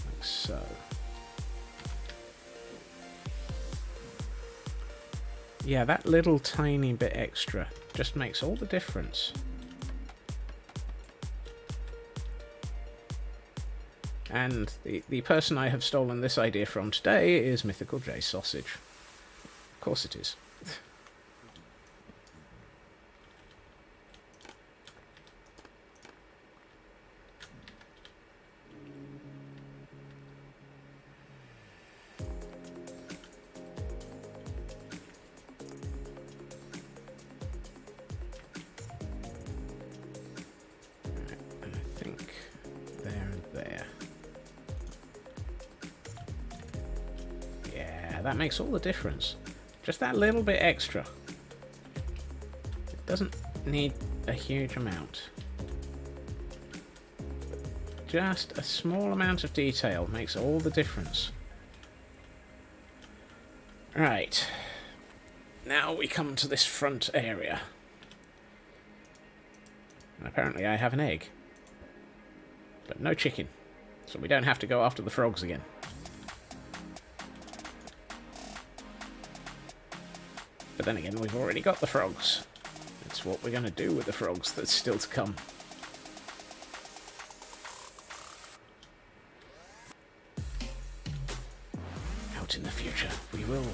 [SPEAKER 2] Like so. Yeah, that little tiny bit extra just makes all the difference. And the person I have stolen this idea from today is Mythical J Sausage. Of course it is. I think there and there. that makes all the difference. Just that little bit extra. It doesn't need a huge amount. Just a small amount of detail makes all the difference. Right. Now we come to this front area. And apparently I have an egg. But no chicken. So we don't have to go after the frogs again. But then again, we've already got the frogs. It's what we're going to do with the frogs that's still to come. Out in the future, we will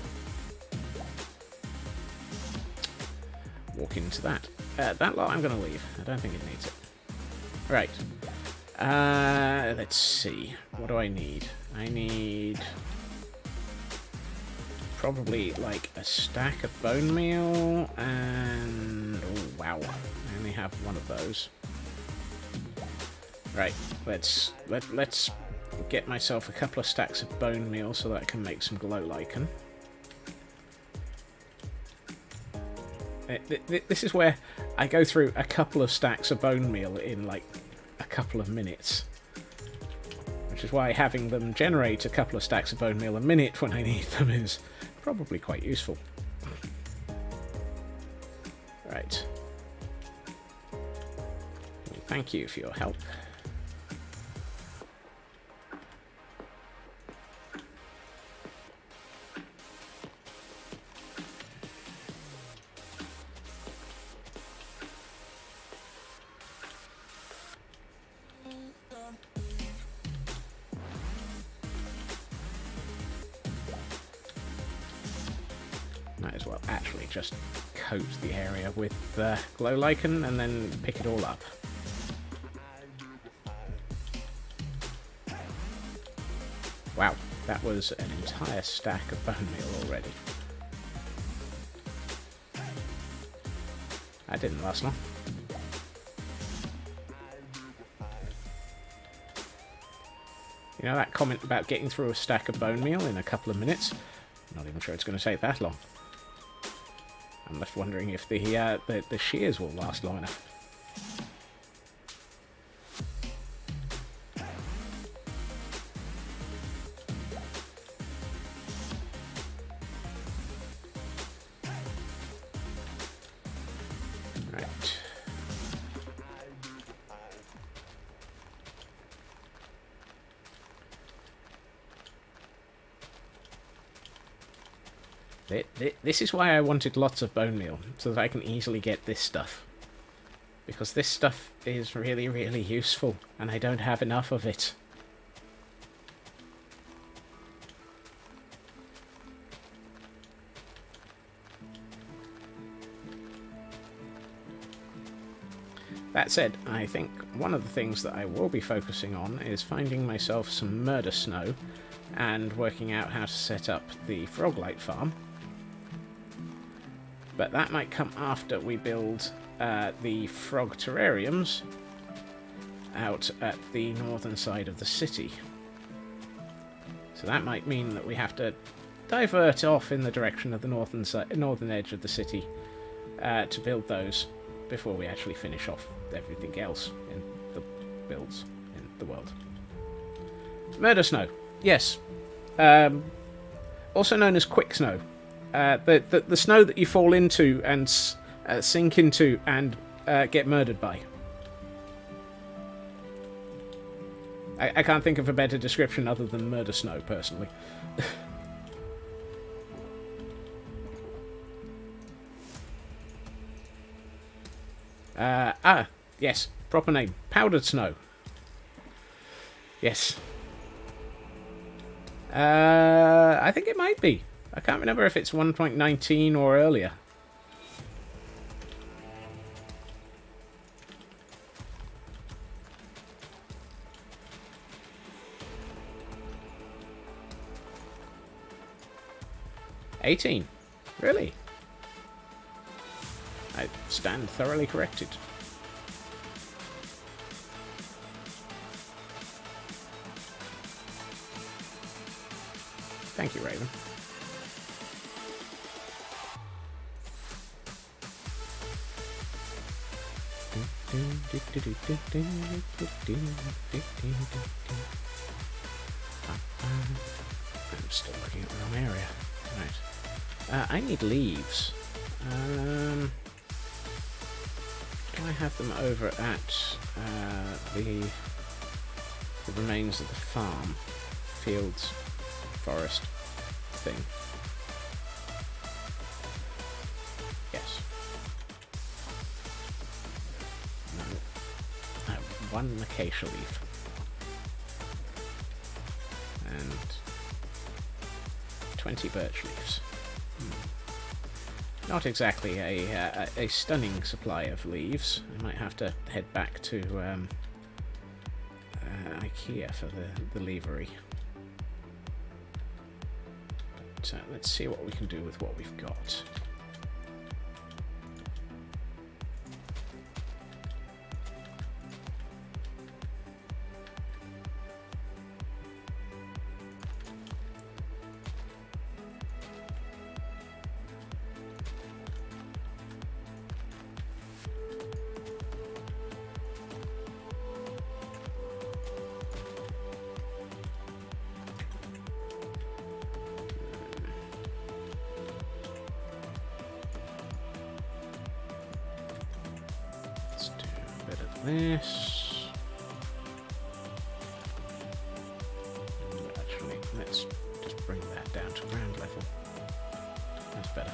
[SPEAKER 2] walk into that. That lot I'm going to leave. I don't think it needs it. Right. Let's see. What do I need? I need probably like a stack of bone meal and... oh, wow. I only have one of those. Right. Let's get myself a couple of stacks of bone meal so that I can make some glow lichen. This is where I go through a couple of stacks of bone meal in like a couple of minutes. Which is why having them generate a couple of stacks of bone meal a minute when I need them is probably quite useful. Right. Well, thank you for your help. Might as well actually just coat the area with glow lichen and then pick it all up. Wow, that was an entire stack of bone meal already. That didn't last long. You know that comment about getting through a stack of bone meal in a couple of minutes? Not even sure it's going to take that long. I'm left wondering if the shears will last long enough. Right. This is why I wanted lots of bone meal, so that I can easily get this stuff. Because this stuff is really, really useful, and I don't have enough of it. That said, I think one of the things that I will be focusing on is finding myself some murder snow, and working out how to set up the froglight farm. But that might come after we build the frog terrariums out at the northern side of the city. So that might mean that we have to divert off in the direction of the northern edge of the city to build those before we actually finish off everything else in the builds in the world. Murder snow, yes. Also known as quick snow. The snow that you fall into and sink into and get murdered by. I can't think of a better description other than murder snow, personally. Yes, proper name. Powdered snow. Yes. I think it might be. I can't remember if it's 1.19 or earlier. $18. Really? I stand thoroughly corrected. Thank you, Raven. I'm still looking at the wrong area. Right. I need leaves. Do I have them over at the remains of the farm, fields, forest thing? Yes. No. I have one acacia leaf. And 20 birch leaves. Not exactly a stunning supply of leaves. I might have to head back to IKEA for the leavery. But let's see what we can do with what we've got. This. Actually, let's just bring that down to ground level. That's better.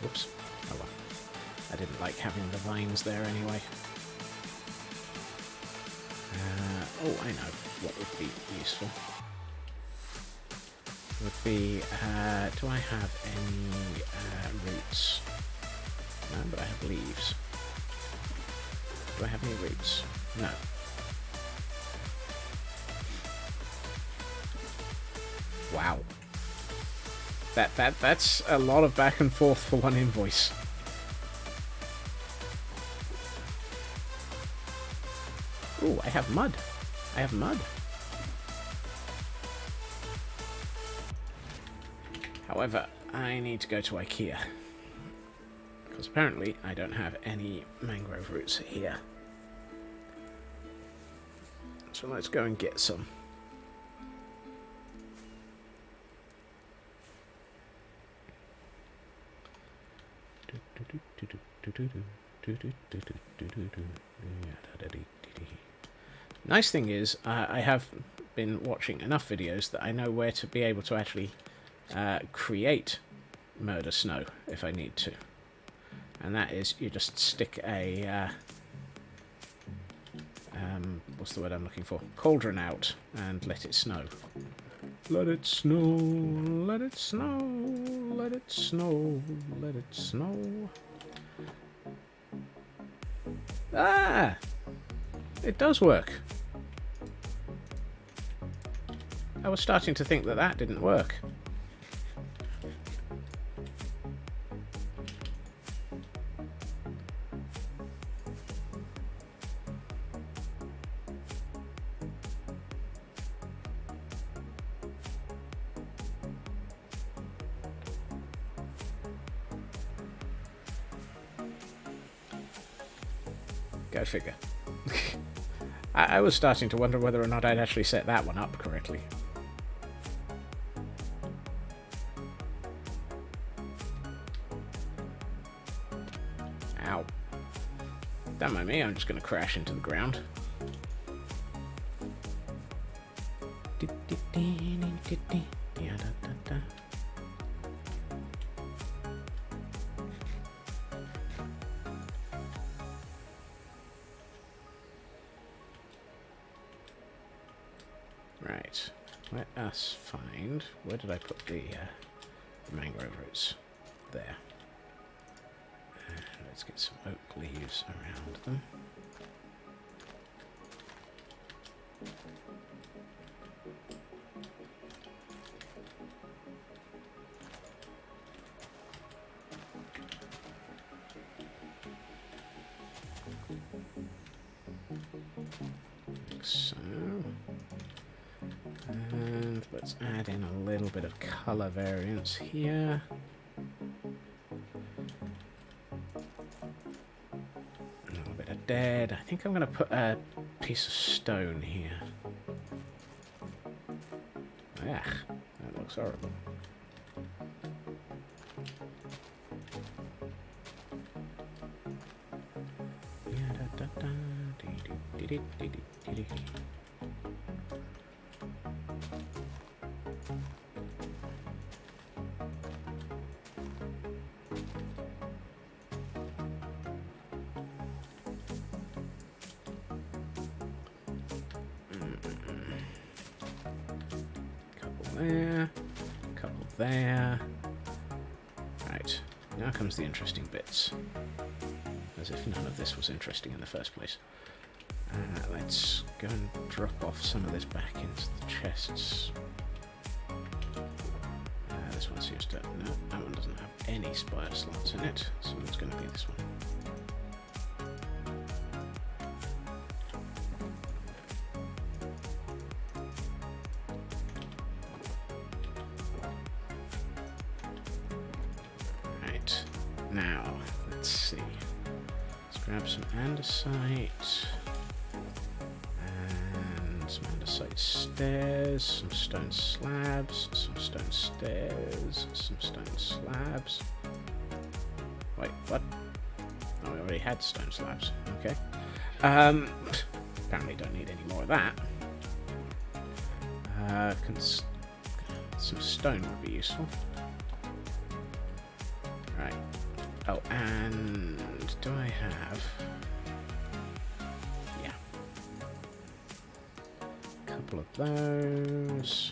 [SPEAKER 2] Whoops. Oh well. I didn't like having the vines there anyway. Oh, I know what would be useful. Would be, do I have any roots? No, but I have leaves. Do I have any roots? No. Wow. That's a lot of back and forth for one invoice. Ooh, I have mud. I have mud. However, I need to go to IKEA. Because apparently I don't have any mangrove roots here. So let's go and get some. Nice thing is, I have been watching enough videos that I know where to be able to actually create murder snow if I need to. And that is, you just stick a what's the word I'm looking for? Cauldron out and let it snow. Let it snow, let it snow, let it snow, let it snow. Ah! It does work. I was starting to think that that didn't work. Go figure. I was starting to wonder whether or not I'd actually set that one up correctly. Ow. Don't mind me, I'm just going to crash into the ground. Right, let us find, where did I put the mangrove roots? There. Let's get some oak leaves around them. so. And let's add in a little bit of colour variance here. A little bit of dead. I think I'm going to put a piece of stone here. Ah, that looks horrible. There, a couple there. Right, now comes the interesting bits. As if none of this was interesting in the first place. Let's go and drop off some of this back into the chests. This one seems to... no, that one doesn't have any spire slots in it, so it's going to be this one. Now, let's see. Let's grab some andesite. And some andesite stairs, some stone slabs, some stone stairs, some stone slabs. Wait, what? Oh, we already had stone slabs. Okay. Apparently don't need any more of that. Some stone would be useful. Right. Oh, and do I have... yeah. A couple of those.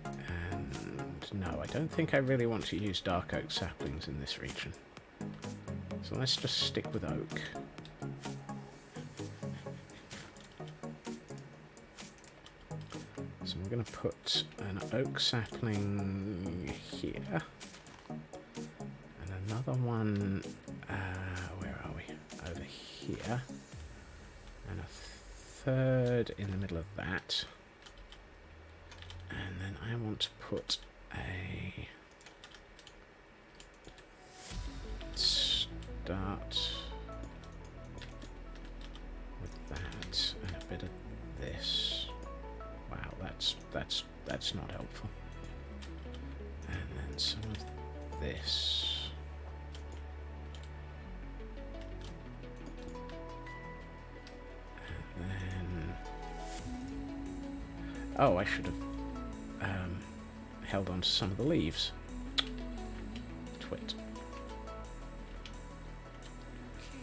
[SPEAKER 2] And no, I don't think I really want to use dark oak saplings in this region. So let's just stick with oak. So we're going to put an oak sapling here. Another one, where are we? Over here. And a third in the middle of that. And then I want to put a... start with that and a bit of this. Wow, that's not helpful. And then some of this. Oh, I should have held on to some of the leaves. Twit.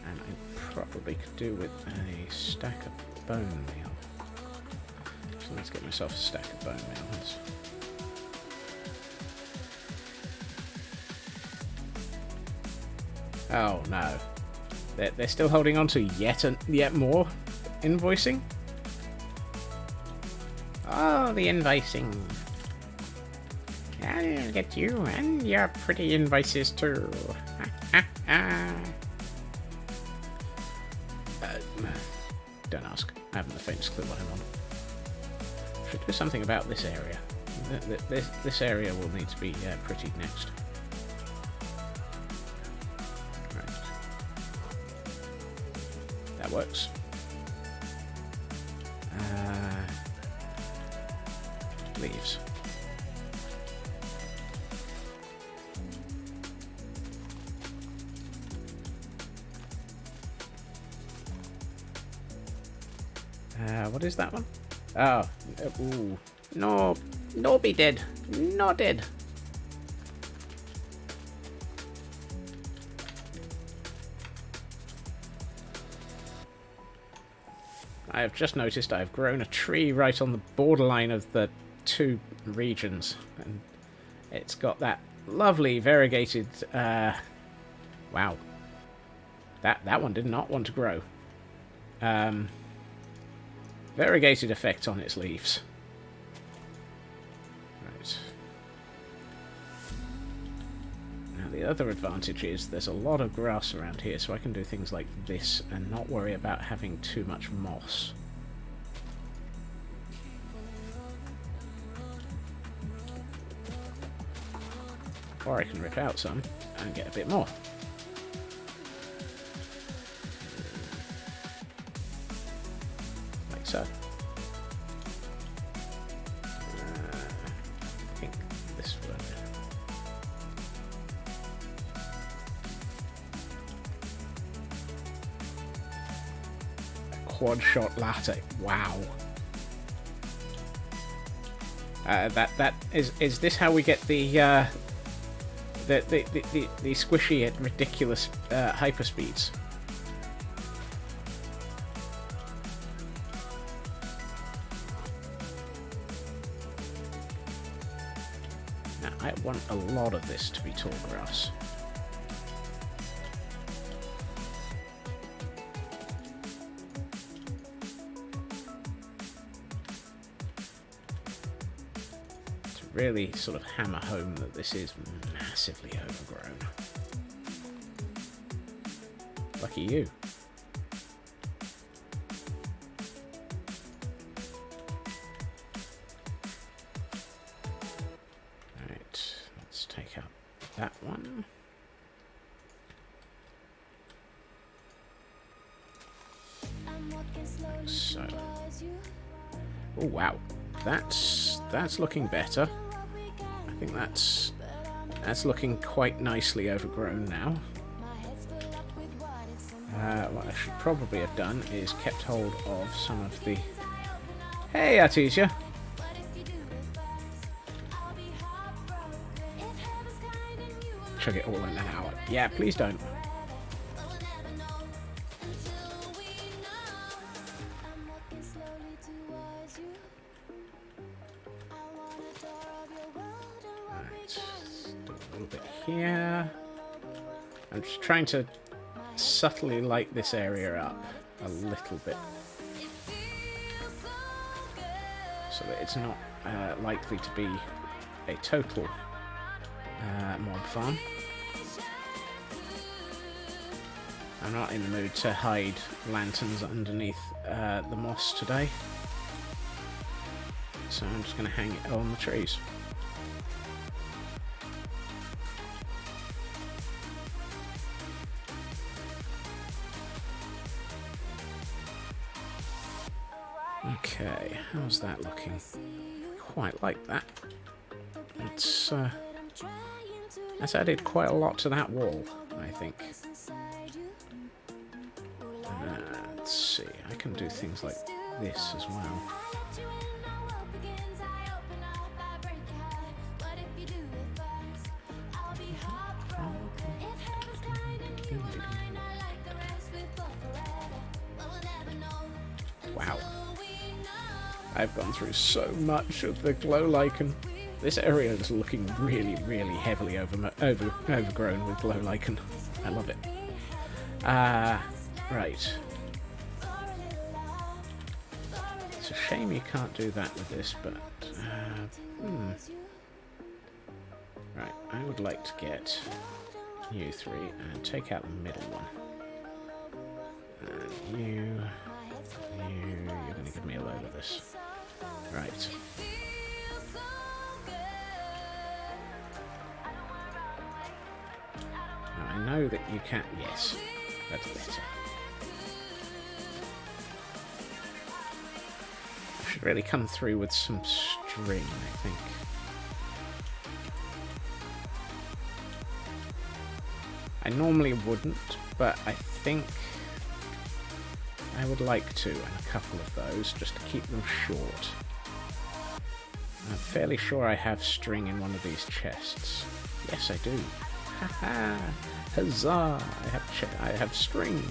[SPEAKER 2] And I probably could do with a stack of bone meal. So let's get myself a stack of bone meal. Oh no. They're still holding on to yet more invoicing? Oh, the invoicing. I'll get you and your pretty invoices too. Don't ask. I haven't the faintest clue what I'm on. Should do something about this area. This area will need to be prettied next. Right. That works. Leaves. What is that one? Oh, ooh. No, no be dead. Not dead. I have just noticed I've grown a tree right on the borderline of the two regions, and it's got that lovely variegated wow, that one did not want to grow. Variegated effect on its leaves. Right. Now the other advantage is there's a lot of grass around here, so I can do things like this and not worry about having too much moss. Or I can rip out some and get a bit more. Like so. I think this one. Quad shot latte. Wow. That is this how we get the squishy and ridiculous hyperspeeds? Now I want a lot of this to be tall grass. Really sort of hammer home that this is massively overgrown. Lucky you. Alright, let's take out that one. So. Oh wow. That's looking better. I think that's looking quite nicely overgrown now. What I should probably have done is kept hold of some of the... Hey, Artesia! Chug it all in an hour. Yeah, please don't. Here. I'm just trying to subtly light this area up a little bit so that it's not likely to be a total mob farm. I'm not in the mood to hide lanterns underneath the moss today, so I'm just going to hang it on the trees. Okay, how's that looking? Quite like that. It's that's added quite a lot to that wall, I think. Let's see, I can do things like this as well. Wow. I've gone through so much of the glow lichen. This area is looking really, really heavily overgrown with glow lichen. I love it. Right. It's a shame you can't do that with this, but... Right, I would like to get you three and take out the middle one. And you're going to give me a load of this. Right. Now I know that you can't... Yes, that's better. I should really come through with some string, I think. I normally wouldn't, but I think I would like to, and a couple of those, just to keep them short. I'm fairly sure I have string in one of these chests. Yes, I do. Haha! Huzzah! I have string.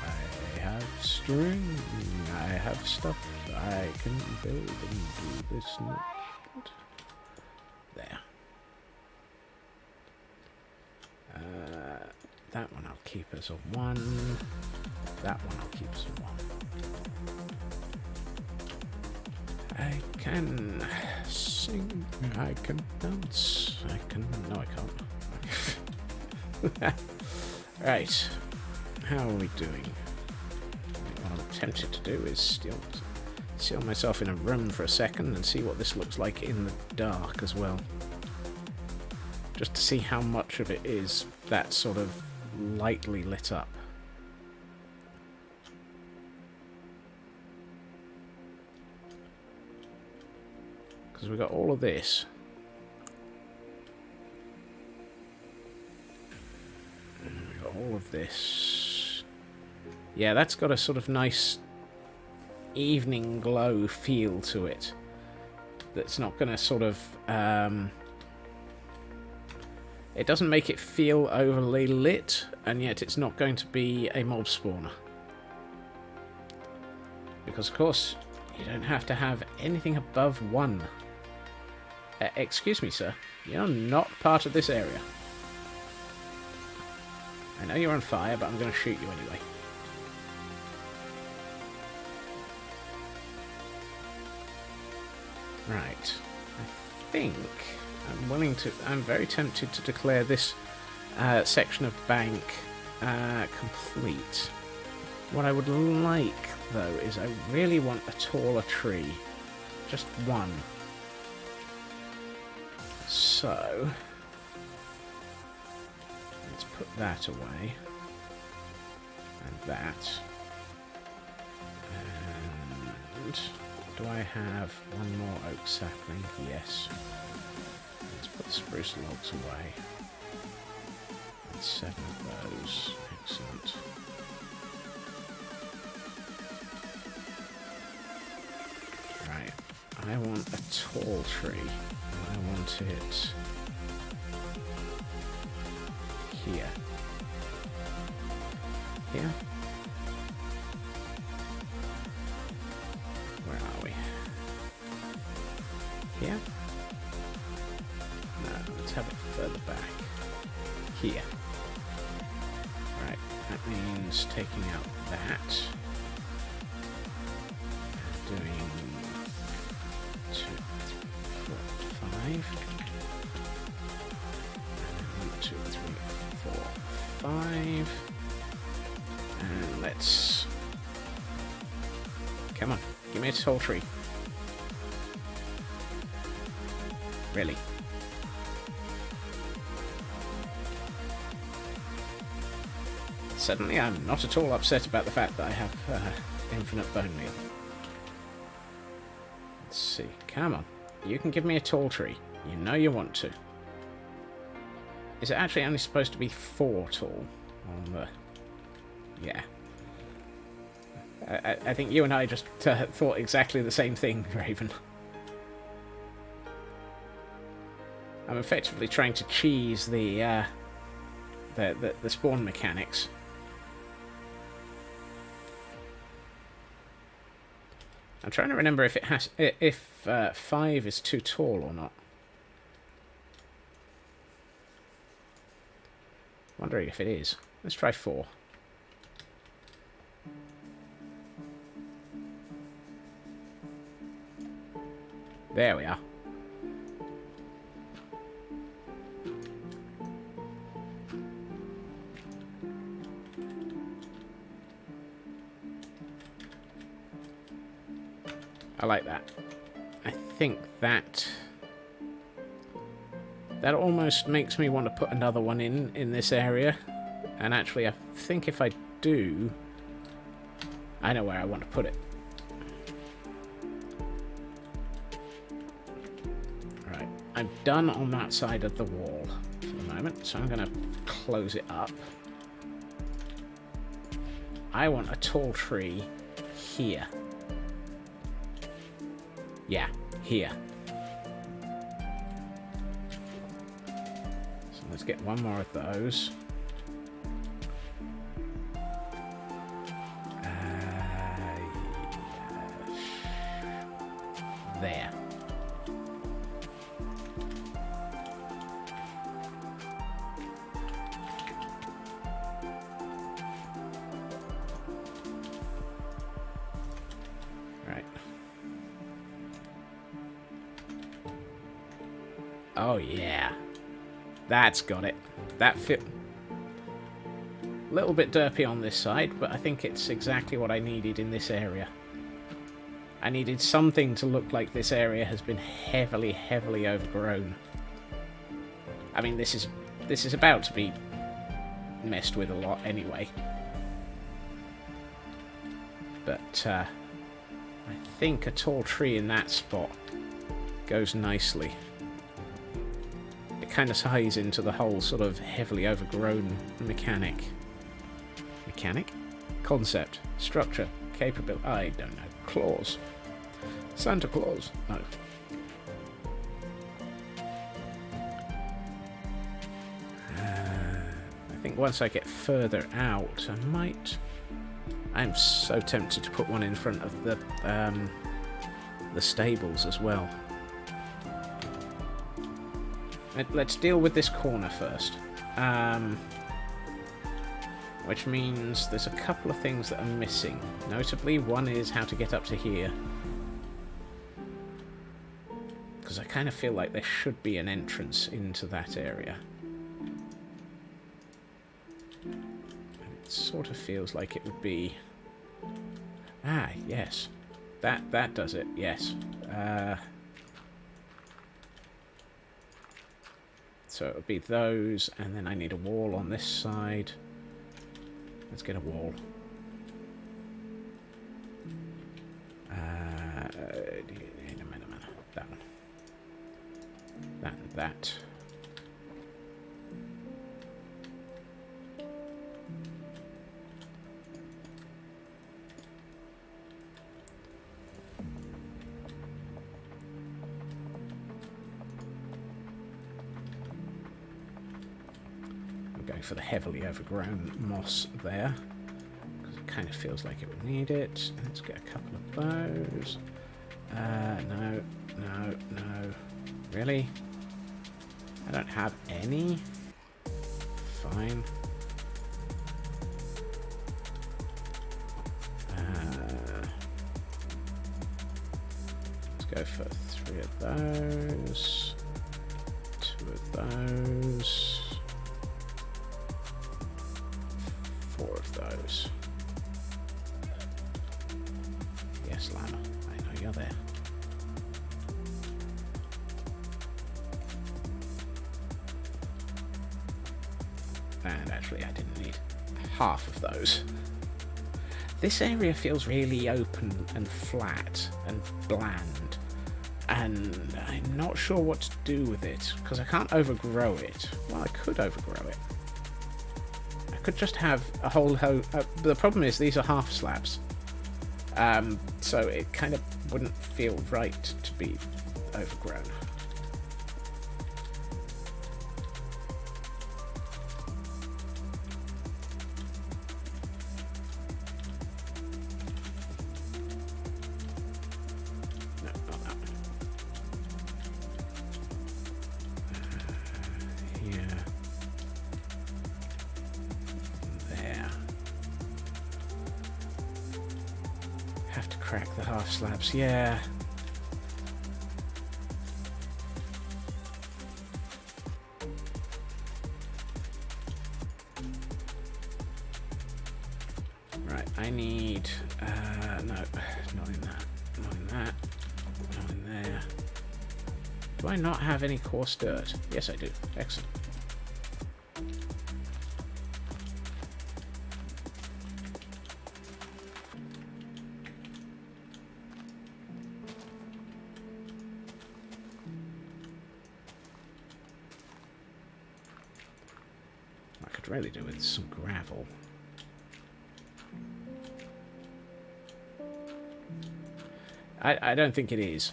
[SPEAKER 2] I have string. I have stuff I can build and do this next. There. That one I'll keep as a 1. That one I'll keep as a 1. I can sing. I can dance. I can... No, I can't. Right. How are we doing? What I'm tempted to do is seal myself in a room for a second and see what this looks like in the dark as well. just to see how much of it is that sort of lightly lit up. Because we've got all of this. And we've got all of this. Yeah, that's got a sort of nice evening glow feel to it. That's not going to sort of... it doesn't make it feel overly lit, and yet it's not going to be a mob spawner. Because, of course, you don't have to have anything above 1. Excuse me, sir. You're not part of this area. I know you're on fire, but I'm going to shoot you anyway. Right. I think I'm very tempted to declare this section of bank complete. What I would like, though, is I really want a taller tree. Just one. So, let's put that away. And that. And do I have one more oak sapling? Yes. Let's put the spruce logs away. And 7 of those. Excellent. Right. I want a tall tree. I want it here. Here? Where are we? Here? No, let's have it further back. Here. Right, that means taking out that. Doing 2, 3, 4, 5. 1, 2, 3, 4, 5. And let's... Come on, give me a tall tree. Really? Suddenly I'm not at all upset about the fact that I have infinite bone meal. Let's see. Come on. You can give me a tall tree. You know you want to. Is it actually only supposed to be 4 tall on the... Yeah. I think you and I just thought exactly the same thing, Raven. I'm effectively trying to cheese the spawn mechanics. I'm trying to remember if it has if 5 is too tall or not. Wondering if it is. Let's try 4. There we are. I like that. I think that almost makes me want to put another one in this area. And actually, I think if I do, I know where I want to put it. Right, I'm done on that side of the wall for the moment, so I'm going to close it up. I want a tall tree here. Yeah, here. So let's get one more of those. There. Right. Oh yeah, that's got it. That fit. A little bit derpy on this side, but I think it's exactly what I needed in this area. I needed something to look like this area has been heavily, heavily overgrown. I mean, this is about to be messed with a lot anyway. But I think a tall tree in that spot goes nicely. It kind of ties into the whole sort of heavily overgrown mechanic. Concept. Structure. Capability. I don't know. Clause. Santa Claus. No. I think once I get further out, I might... I'm so tempted to put one in front of the stables as well. Let's deal with this corner first. Which means there's a couple of things that are missing. Notably, one is how to get up to here. Because I kind of feel like there should be an entrance into that area. It sort of feels like it would be... Ah, yes. That does it, yes. So it would be those, and then I need a wall on this side. Let's get a wall. That one. That and that. For the heavily overgrown moss there, because it kind of feels like it would need it. Let's get a couple of those. No. Really? I don't have any? Fine. Let's go for 3 of those. 2 of those. 4 of those. Yes, Lana, I know you're there. And actually, I didn't need half of those. This area feels really open and flat and bland, and I'm not sure what to do with it, because I can't overgrow it. Well, I could overgrow it. Could just have a whole the problem is these are half slabs, so it kind of wouldn't feel right to be overgrown. No, not that one. Here. Crack the half slabs, yeah. Right, I need no, not in that, not in that, not in there. Do I not have any coarse dirt? Yes, I do. Excellent. Really do with some gravel. I don't think it is,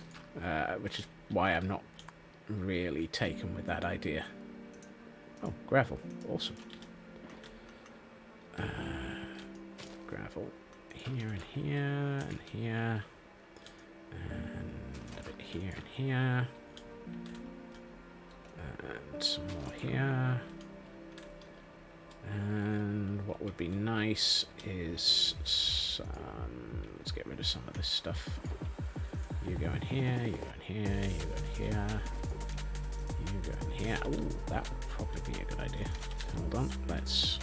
[SPEAKER 2] which is why I'm not really taken with that idea. Oh, gravel. Awesome. Gravel here and here and here. And a bit here and here. And some more here. And what would be nice is let's get rid of some of this stuff. You go in here, you go in here, you go in here, you go in here. Ooh, that would probably be a good idea. Hold on, let's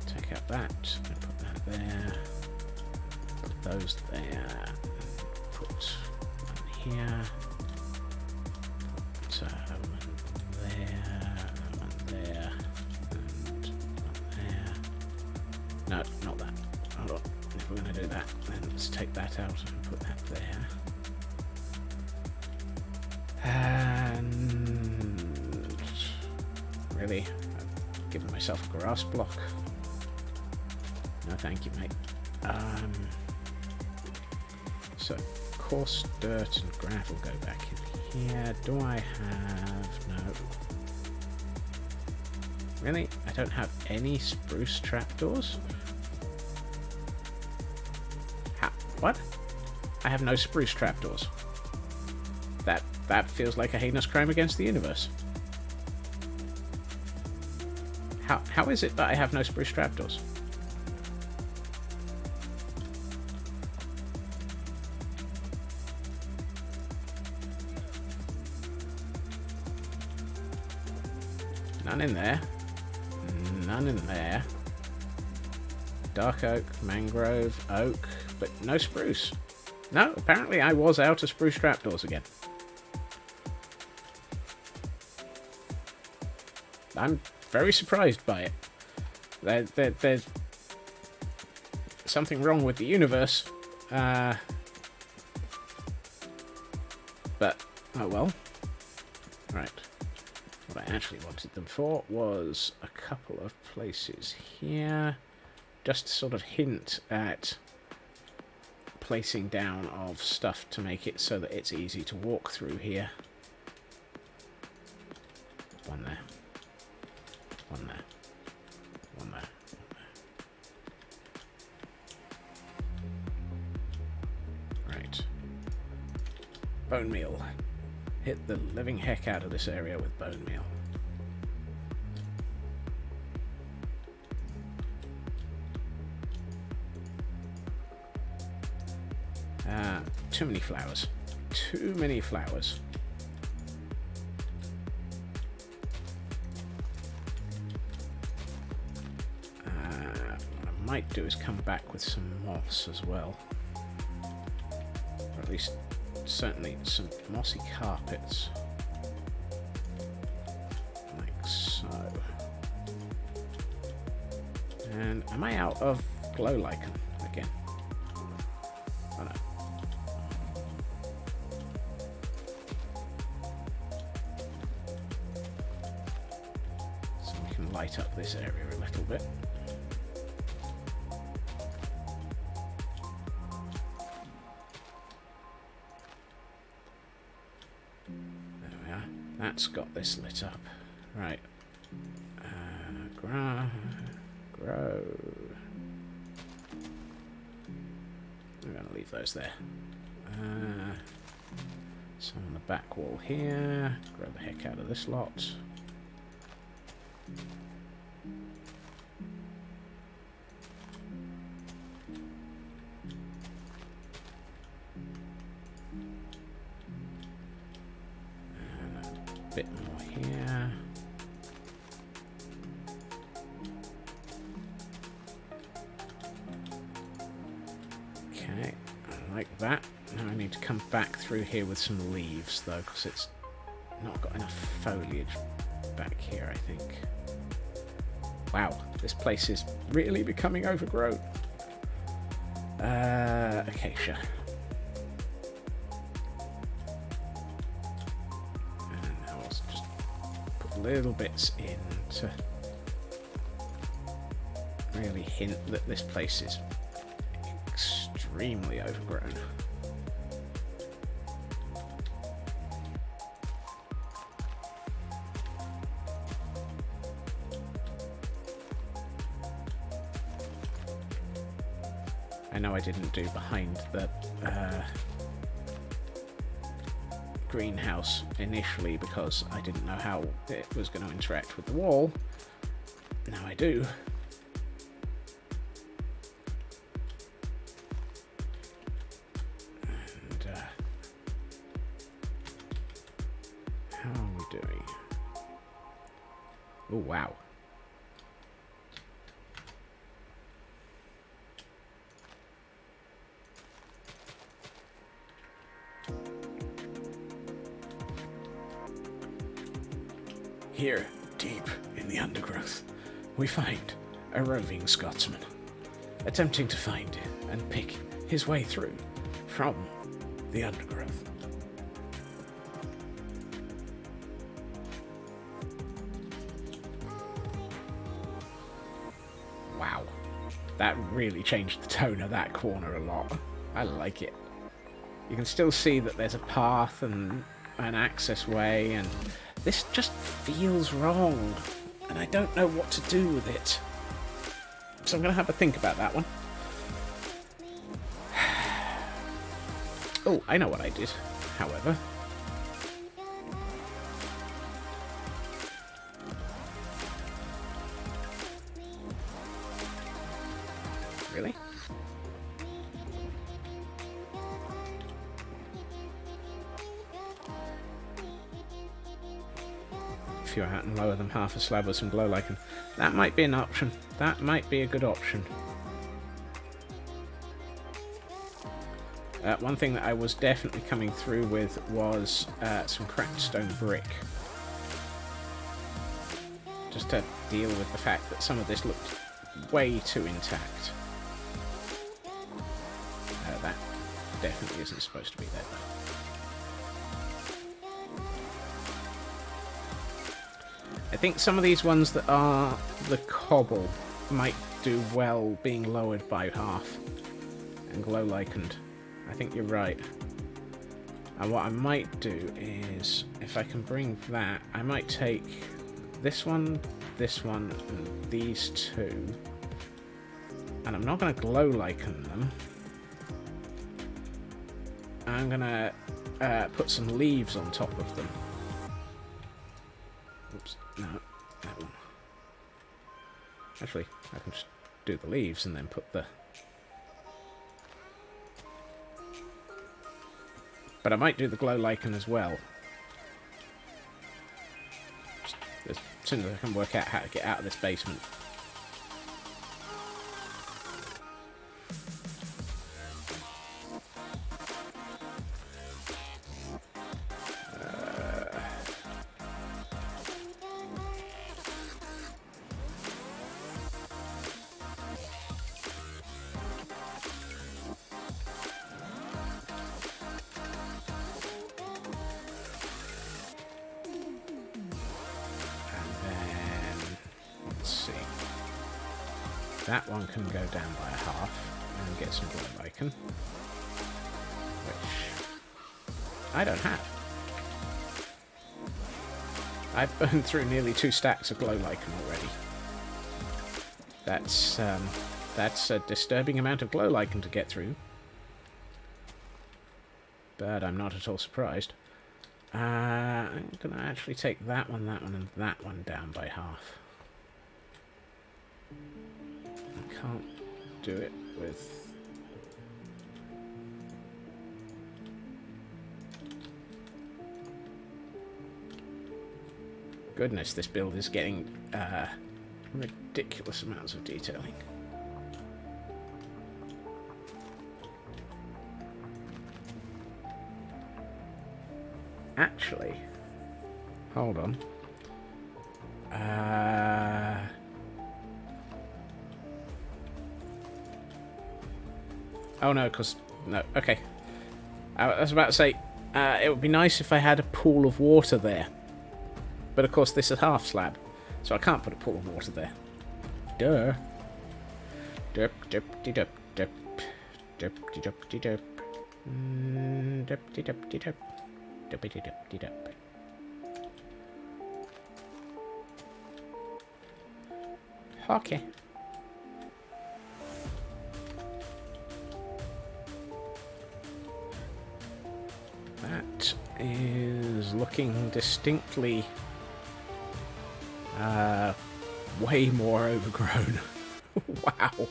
[SPEAKER 2] take out that and put that there. Put those there. Put one here. Put No, not that. Hold on. If we're going to do that, then let's take that out and put that there. And... really? I've given myself a grass block. No, thank you, mate. So, coarse dirt and gravel go back in here. Do I have... no. Really? I don't have any spruce trapdoors? How? What? I have no spruce trapdoors. That feels like a heinous crime against the universe. How is it that I have no spruce trapdoors? None in there. None in there. Dark oak, mangrove, oak, but no spruce. No, apparently I was out of spruce trapdoors again. I'm very surprised by it. There's something wrong with the universe. But, oh well. Right. What I actually wanted them for was a couple of places here. Just to sort of hint at placing down of stuff to make it so that it's easy to walk through here. One there. One there. One there. One there. Right. Bone meal. Hit the living heck out of this area with bone meal. Too many flowers. Too many flowers. What I might do is come back with some moss as well. Or at least, certainly, some mossy carpets. Like so. And am I out of glow lichen again? Oh no. So we can light up this area a little bit. There we are. That's got this lit up. Right. Grow. I'm going to leave those there. Some on the back wall here. Grab the heck out of this lot. And a bit more here. Okay, I like that. Now I need to come back through here with some leaves, though, because it's not got enough foliage back here, I think. Wow, this place is really becoming overgrown. Acacia. And now I'll just put little bits in to really hint that this place is extremely overgrown. I know I didn't do behind the greenhouse initially because I didn't know how it was going to interact with the wall. Now I do. And how are we doing? Oh, wow. Here, deep in the undergrowth, we find a roving Scotsman. attempting to find and pick his way through from the undergrowth. Wow, that really changed the tone of that corner a lot. I like it. You can still see that there's a path and an access way, and this just feels wrong, and I don't know what to do with it. So I'm going to have a think about that one. Oh, I know what I did, however. Really? If you're out and lower them half a slab with some glow lichen. That might be an option. That might be a good option. One thing that I was definitely coming through with was some cracked stone brick. Just to deal with the fact that some of this looked way too intact. That definitely isn't supposed to be there, though. I think some of these ones that are the cobble might do well being lowered by half and glow lichened. I think you're right. And what I might do is, if I can bring that, I might take this one, and these two. And I'm not going to glow lichen them. I'm going to put some leaves on top of them. Oops, no, that one. Actually, I can just do the leaves and then put the... But I might do the glow lichen as well. Just as soon as I can work out how to get out of this basement. That one can go down by a half and get some glow lichen, which I don't have. I've burned through nearly 2 stacks of glow lichen already. That's a disturbing amount of glow lichen to get through, but I'm not at all surprised. I'm going to actually take that one, and that one down by half. I can't do it with... Goodness, this build is getting ridiculous amounts of detailing. Actually, hold on. Oh no, because... No, okay. I was about to say, it would be nice if I had a pool of water there. But of course this is half slab, so I can't put a pool of water there. Duh. Derp, derp, de derp, derp. Derp, de derp, de derp. Derp, de derp, de derp. Derp, de derp, de derp. Okay. That is looking distinctly way more overgrown. Wow.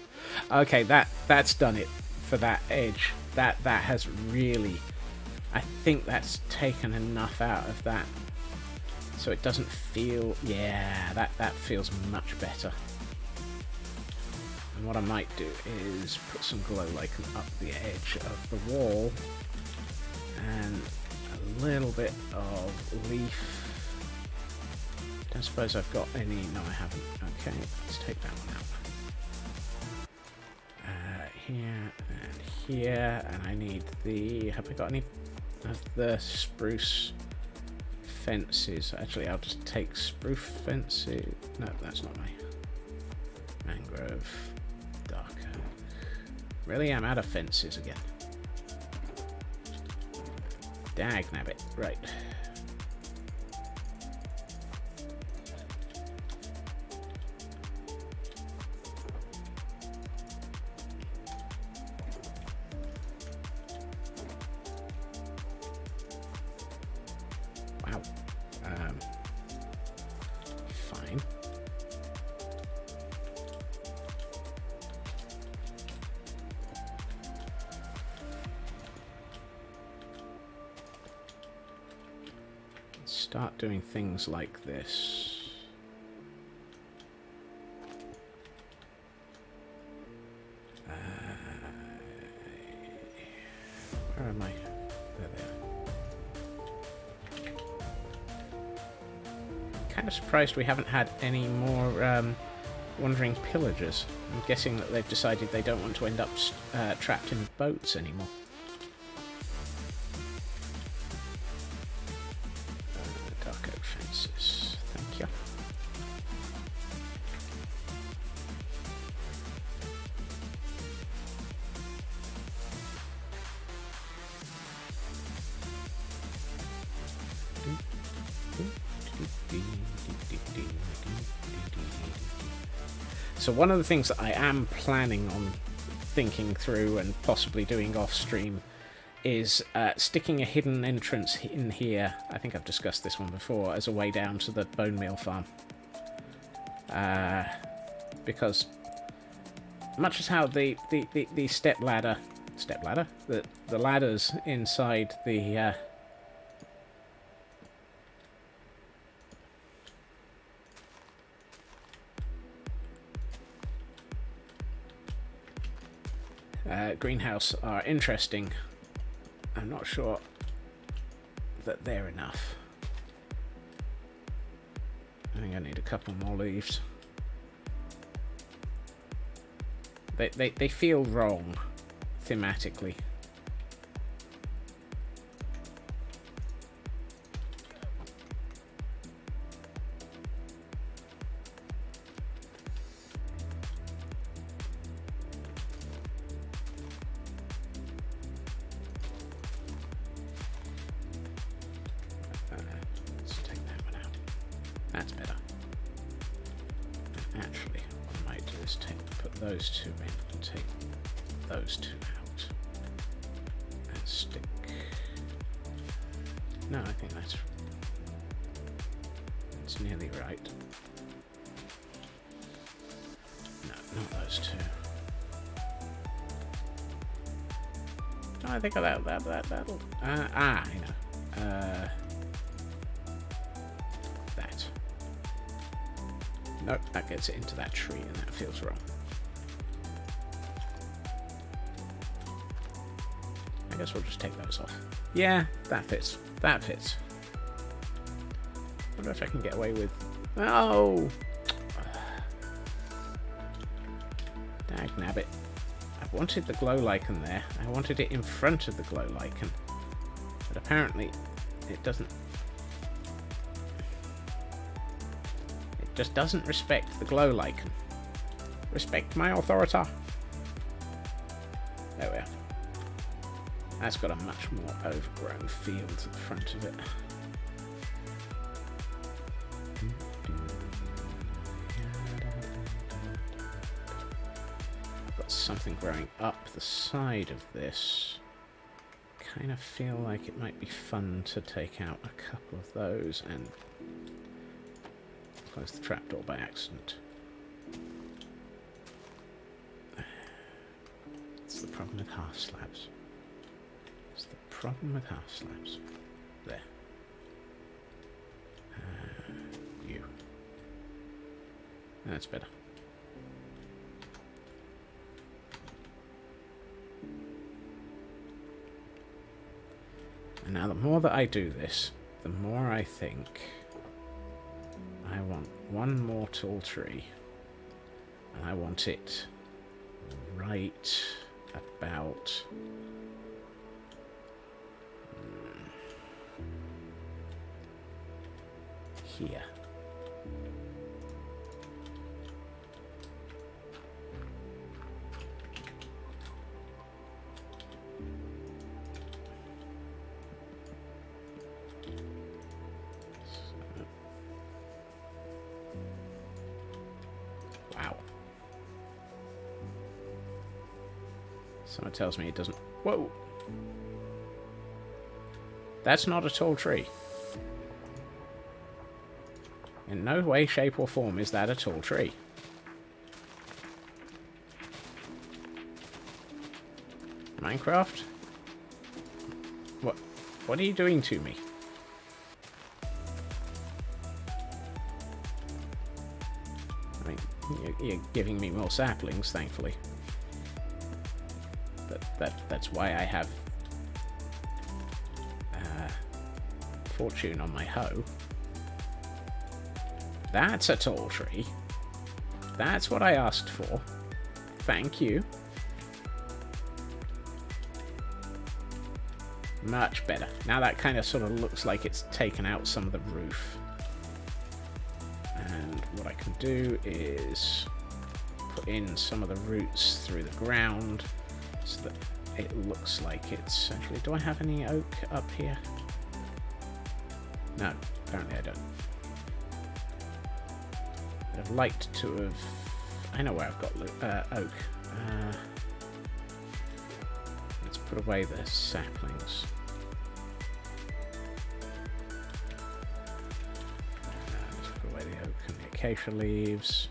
[SPEAKER 2] Okay, that's done it for that edge. That has really... I think that's taken enough out of that. So it doesn't feel... Yeah, that feels much better. And what I might do is put some glow lichen up the edge of the wall. And a little bit of leaf. Don't suppose I've got any. No, I haven't. Okay, let's take that one out. here and here, and I need the... Have I got any of the spruce fences? Actually, I'll just take spruce fences. No, that's not my mangrove. Dark oak. Really, I'm out of fences again. Dag nabbit. Right. Wow. Fine. Start doing things like this. Where am I? There they are. Kind of surprised we haven't had any more wandering pillagers. I'm guessing that they've decided they don't want to end up trapped in boats anymore. Dark oak fences. Thank you. So one of the things that I am planning on thinking through and possibly doing off stream is sticking a hidden entrance in here. I think I've discussed this one before, as a way down to the bone meal farm. Because much as how the step ladder, the ladders inside the greenhouse are interesting, I'm not sure that they're enough. I think I need a couple more leaves. They feel wrong thematically. Let's take that one out. That's better. And actually, what I might do is put those two in and take those two out. And stick... No, I think that's nearly right. No, not those two. No, I think that'll... I know. That. Nope, that gets it into that tree and that feels wrong. I guess we'll just take those off. Yeah, that fits. That fits. Wonder if I can get away with... Oh! Dag nabbit. I wanted the glow lichen there. I wanted it in front of the glow lichen. But apparently it doesn't... It just doesn't respect the glow lichen. Respect my authority. There we are. That's got a much more overgrown field at the front of it. I've got something growing up the side of this. Kind of feel like it might be fun to take out a couple of those and close the trapdoor by accident. It's the problem with half slabs. It's the problem with half slabs. There. You. That's better. And now the more that I do this, the more I think I want one more tall tree. And I want it right about here. Wow. Someone tells me it doesn't... Whoa! That's not a tall tree. In no way, shape, or form is that a tall tree. Minecraft? What are you doing to me? I mean, you're giving me more saplings, thankfully. But that's why I have fortune on my hoe. That's a tall tree. That's what I asked for. Thank you. Much better. Now that kind of sort of looks like it's taken out some of the roof. And what I can do is put in some of the roots through the ground so that it looks like it's actually... Do I have any oak up here? No, apparently I don't. I'd liked to have... I know where I've got oak. Let's put away the saplings. Let's put away the oak and the acacia leaves.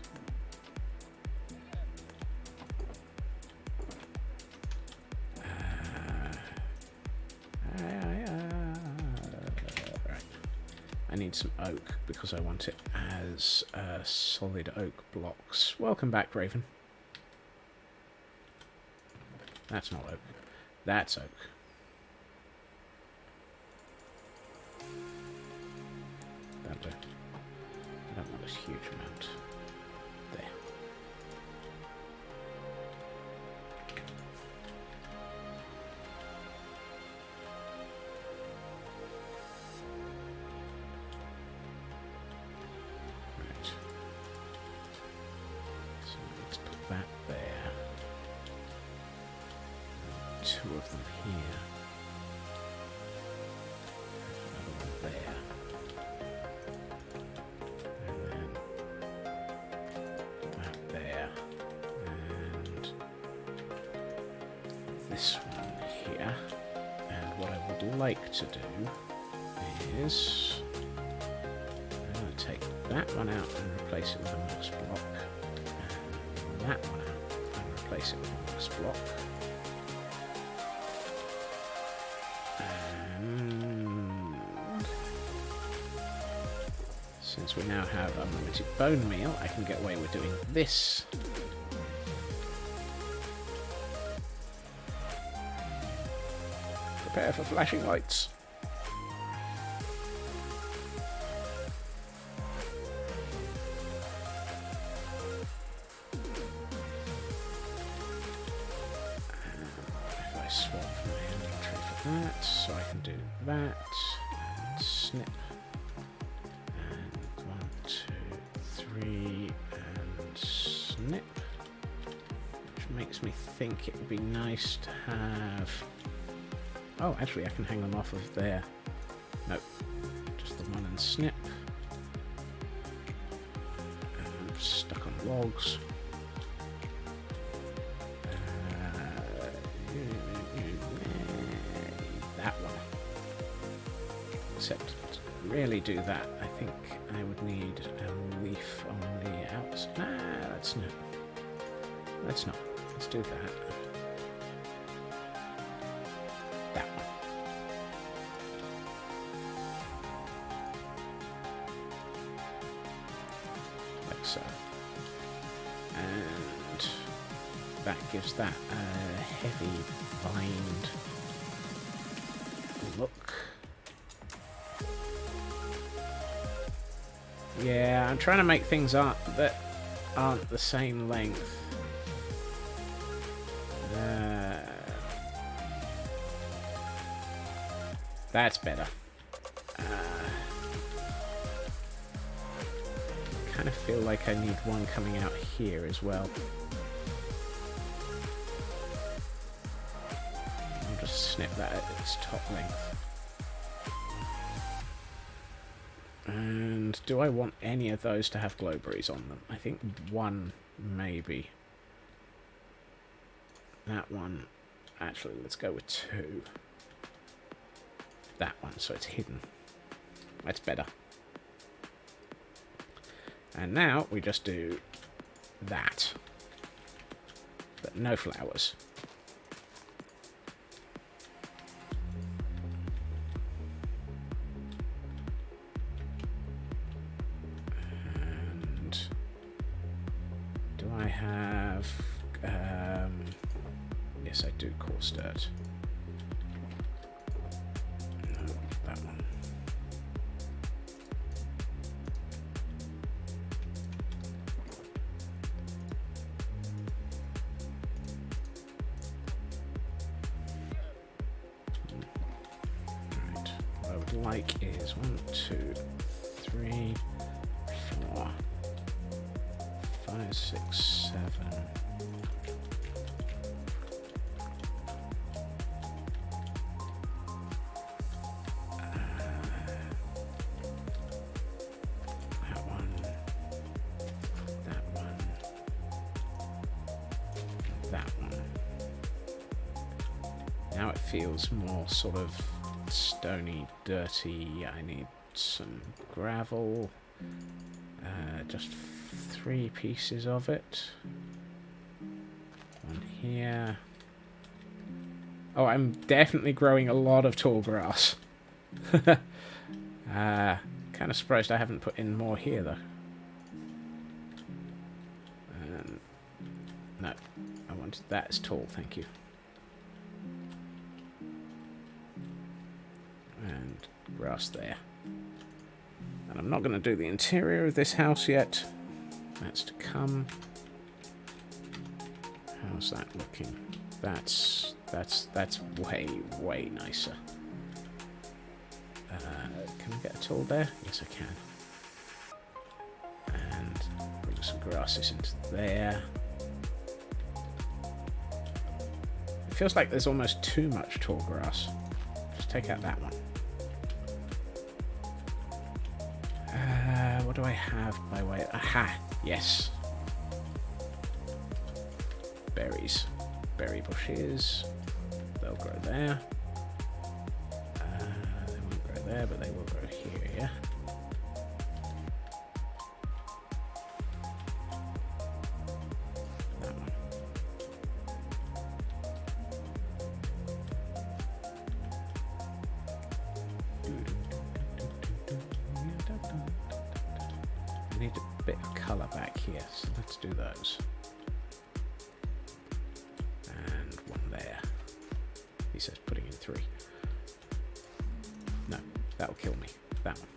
[SPEAKER 2] Right. I need some oak because I want it as solid oak blocks. Welcome back, Raven. That's not oak. That's oak. That'll do. I don't want this huge amount. There. Right. So let's put that there. Two of them here. Another one there. And then that there. And this one here. And what I would like to do is I'm going to take that one out and replace it with a moss block. And that one out and replace it with a moss block. Since we now have unlimited bone meal, I can get away with doing this. Prepare for flashing lights. If I swap my inventory for that, so I can do that and snip. And snip, which makes me think it would be nice to have... Oh, actually I can hang them off of there. Nope, just the one and snip. And stuck on logs. That one. Except to really do that, I think I would need a leaf on the outside. Nah, that's not. Let's not. Let's do that. That one. Like so. And that gives that a heavy bind look. Yeah, I'm trying to make things that aren't the same length. That's better. Kind of feel like I need one coming out here as well. I'll just snip that at its top length. And do I want any of those to have glowberries on them? I think one, maybe. That one. Actually, let's go with two. That one, so it's hidden. That's better. And now we just do that. But no flowers. And do I have... yes, I do, coarse dirt. No, that one. Right. What I would like is 1, 2, 3, 4, 5, 6, 7. Now it feels more sort of stony, dirty. I need some gravel. Just 3 pieces of it. One here. Oh, I'm definitely growing a lot of tall grass. Kind of surprised I haven't put in more here, though. No, I wanted that as tall, thank you. And grass there. And I'm not going to do the interior of this house yet. That's to come. How's that looking? That's way nicer. Can I get a tool there? Yes, I can. And bring some grasses into there. It feels like there's almost too much tall grass. Just take out that one. What do I have by way of... Aha! Yes. Berries. Berry bushes. They'll grow there. They won't grow there, but they will grow here, yeah? That one. I need a bit of colour back here, so let's do those. And one there. He says putting in 3. No, that'll kill me. That one.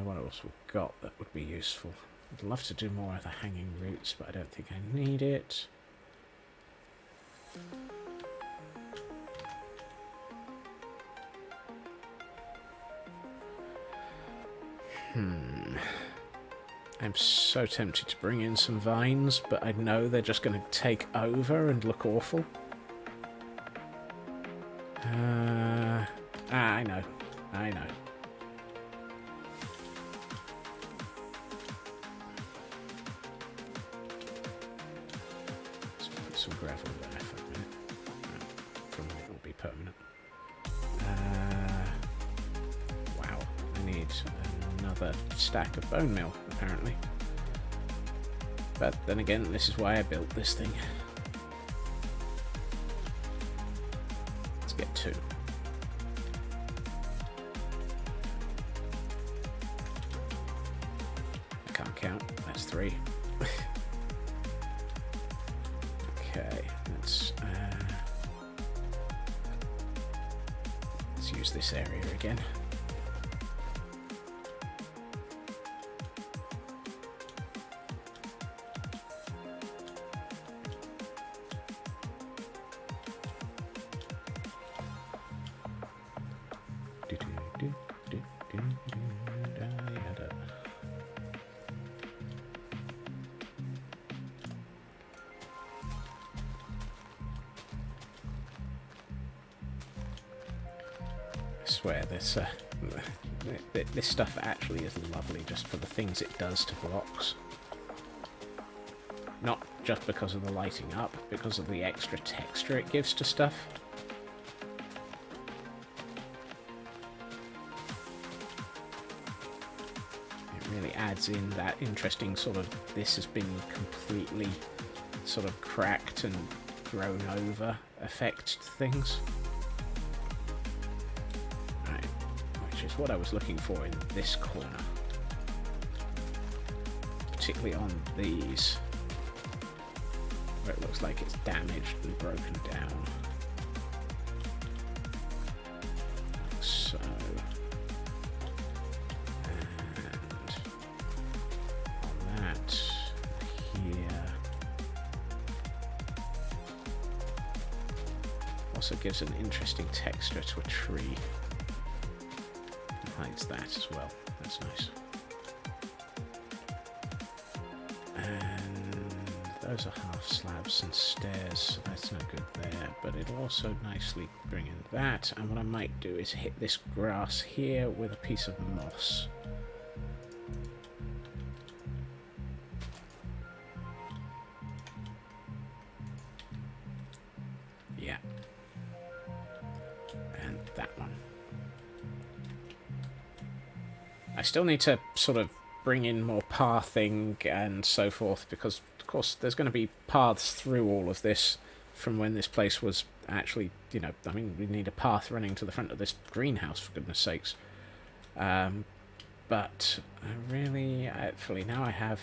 [SPEAKER 2] What else we've got that would be useful? I'd love to do more of the hanging roots, but I don't think I need it. I'm so tempted to bring in some vines, but I know they're just going to take over and look awful. I know. Let's put some gravel there for a minute. Probably won't be permanent. Wow, I need another stack of bone meal, apparently. But then again, this is why I built this thing. Let's get 2. I can't count. That's 3. Okay, let's use this area again. swear this this stuff actually is lovely just for the things it does to blocks. Not just because of the lighting up, because of the extra texture it gives to stuff. It really adds in that interesting sort of, this has been completely sort of cracked and grown over effect to things. Right, which is what I was looking for in this corner. Particularly on these, where it looks like it's damaged and broken down. So, and on that here, also gives an interesting texture to a tree. Hides that as well. That's nice. And those are half slabs and stairs, so that's no good there, but it'll also nicely bring in that. And what I might do is hit this grass here with a piece of moss. Yeah. And that one. I still need to sort of bring in more pathing and so forth, because of course there's going to be paths through all of this from when this place was actually, you know, I mean, we need a path running to the front of this greenhouse, for goodness sakes. But really, actually, now I have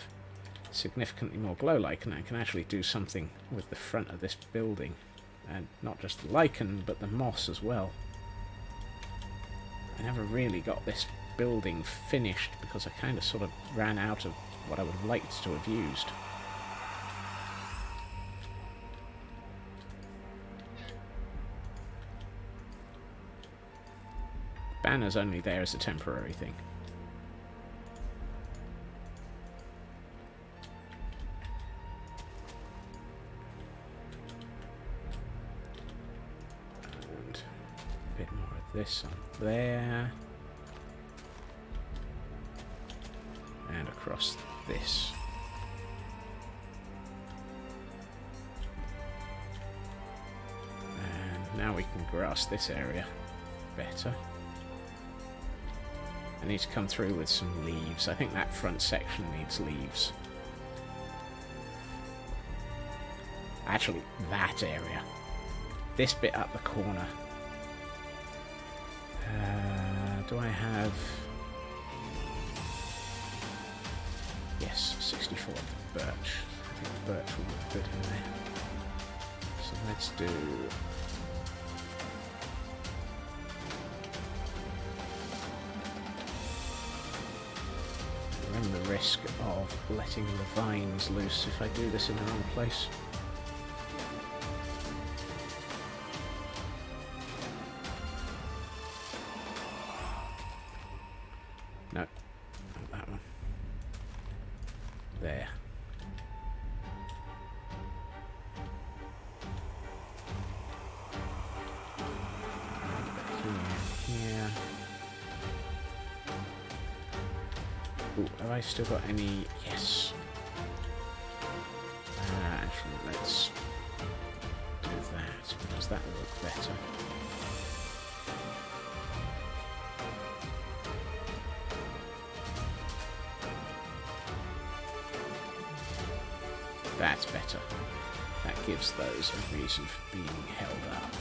[SPEAKER 2] significantly more glow lichen, I can actually do something with the front of this building, and not just the lichen but the moss as well. I never really got this building finished because I kind of sort of ran out of what I would have liked to have used. Banner's only there as a temporary thing. And a bit more of this on there. And across this. And now we can grass this area better. I need to come through with some leaves. I think that front section needs leaves. Actually, that area. This bit up the corner. Do I have... Yes, 64 birch. I think birch will look good in there. So let's do... I run the risk of letting the vines loose if I do this in the wrong place. No, not that one. There. Here. Ooh, have I still got any? Yes. Actually, let's do that because that will look better. That's better. That gives those a reason for being held up.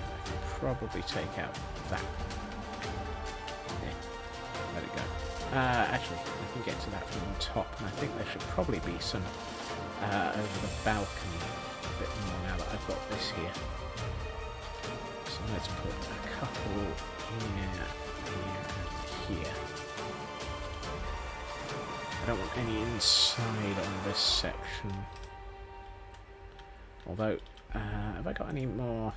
[SPEAKER 2] I can probably take out that. Yeah, let it go. Actually, I can get to that from the top, and I think there should probably be some over the balcony a bit more now that I've got this here. So let's put a couple here, and here. I don't want any inside on this section. Although, have I got any more?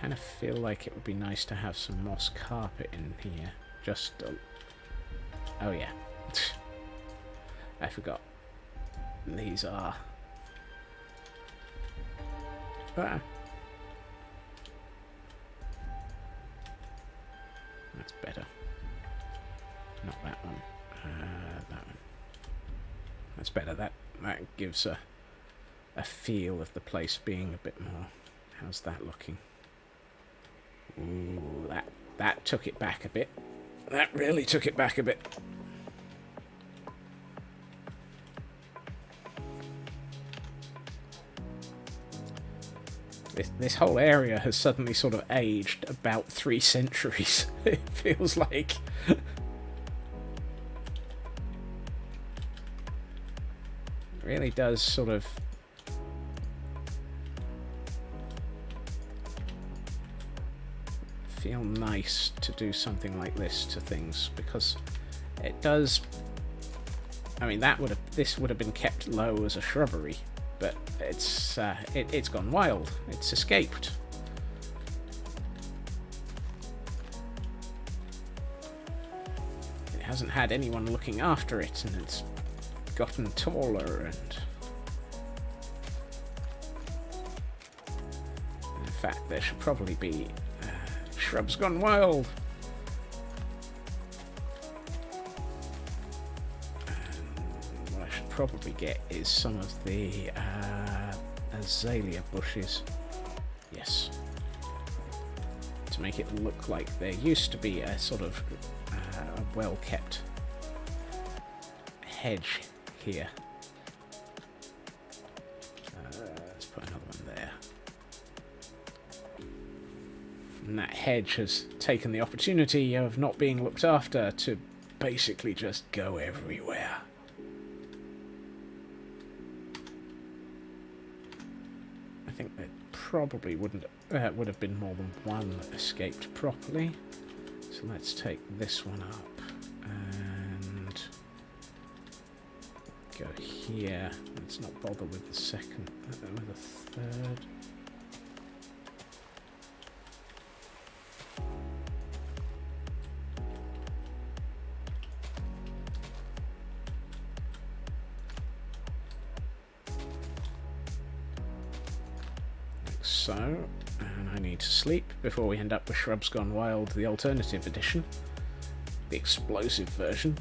[SPEAKER 2] Kind of feel like it would be nice to have some moss carpet in here. Just, oh yeah, I forgot. These are Ah. That's better. Not that one. That one. That's better. That gives a feel of the place being a bit more. How's that looking? Ooh, that took it back a bit. That really took it back a bit. This whole area has suddenly sort of aged about 3 centuries. It feels like. It really does sort of feel nice to do something like this to things, because it does. I mean, this would have been kept low as a shrubbery, but it's gone wild. It's escaped. It hasn't had anyone looking after it, and it's gotten taller. And in fact, there should probably be shrubs gone wild. What I should probably get is some of the azalea bushes. Yes. To make it look like there used to be a sort of a well-kept hedge here. Let's put another one there. And that hedge has taken the opportunity of not being looked after to basically just go everywhere. I think there probably would have been more than one escaped properly. So let's take this one up and go here. Let's not bother with the second, with the third. So, and I need to sleep before we end up with Shrubs Gone Wild, the alternative edition, the explosive version.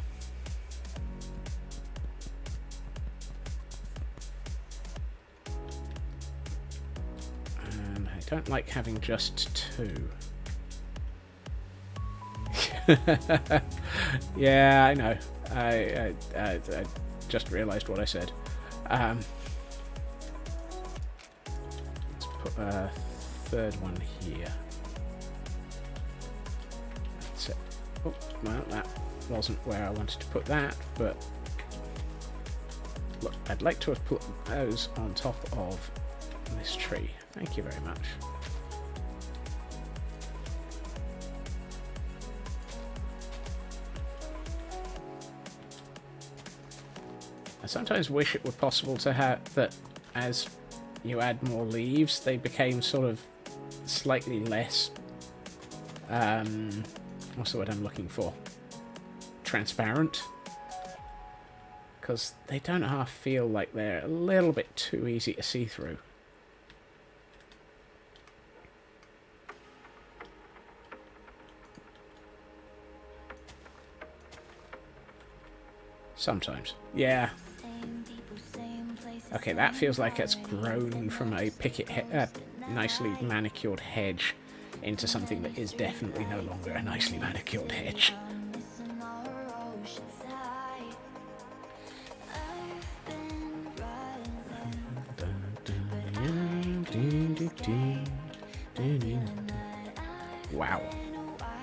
[SPEAKER 2] And I don't like having just 2. Yeah, I know. I just realised what I said. Put a third one here. That's it. Oh, well, that wasn't where I wanted to put that, but look, I'd like to have put those on top of this tree. Thank you very much. I sometimes wish it were possible to have that as you add more leaves, they became sort of slightly less, what's the word I'm looking for? Transparent. Because they don't half feel like they're a little bit too easy to see through. Sometimes. Yeah. Okay, that feels like it's grown from a nicely manicured hedge into something that is definitely no longer a nicely manicured hedge. Wow.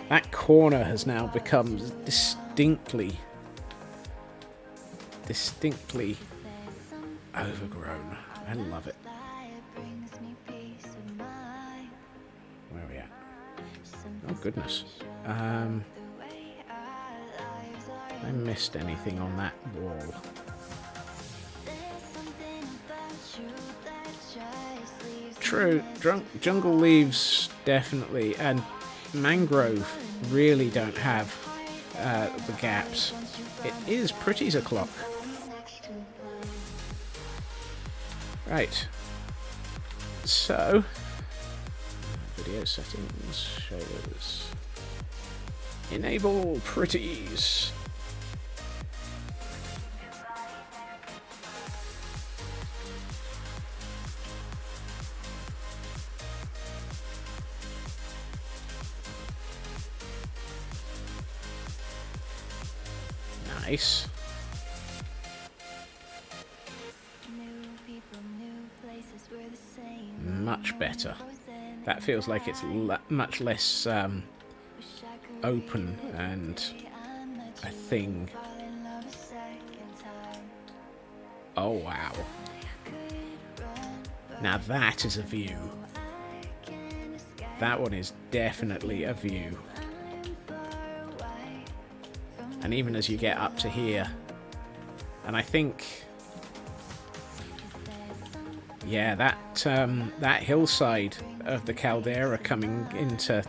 [SPEAKER 2] That corner has now become distinctly overgrown. I love it. Where are we at? Oh goodness. I missed anything on that wall. True, jungle leaves definitely, and mangrove really don't have the gaps. It is pretty as a clock. Right. So, video settings, shows, enable pretties. Nice. Much better. That feels like it's much less open and a thing. Oh wow. Now that is a view. That one is definitely a view. And even as you get up to here, and I think, yeah, that hillside of the caldera coming into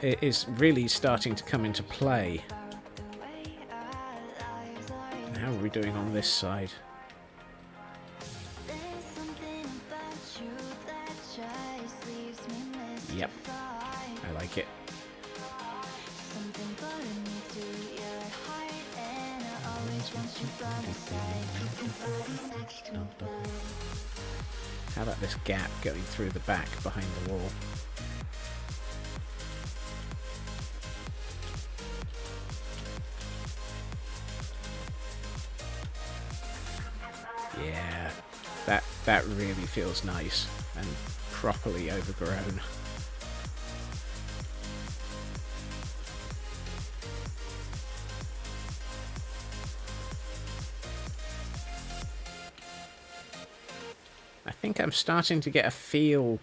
[SPEAKER 2] is really starting to come into play. And how are we doing on this side? Yep, I like it. How about this gap going through the back behind the wall? Yeah, that really feels nice and properly overgrown. I think I'm starting to get a feel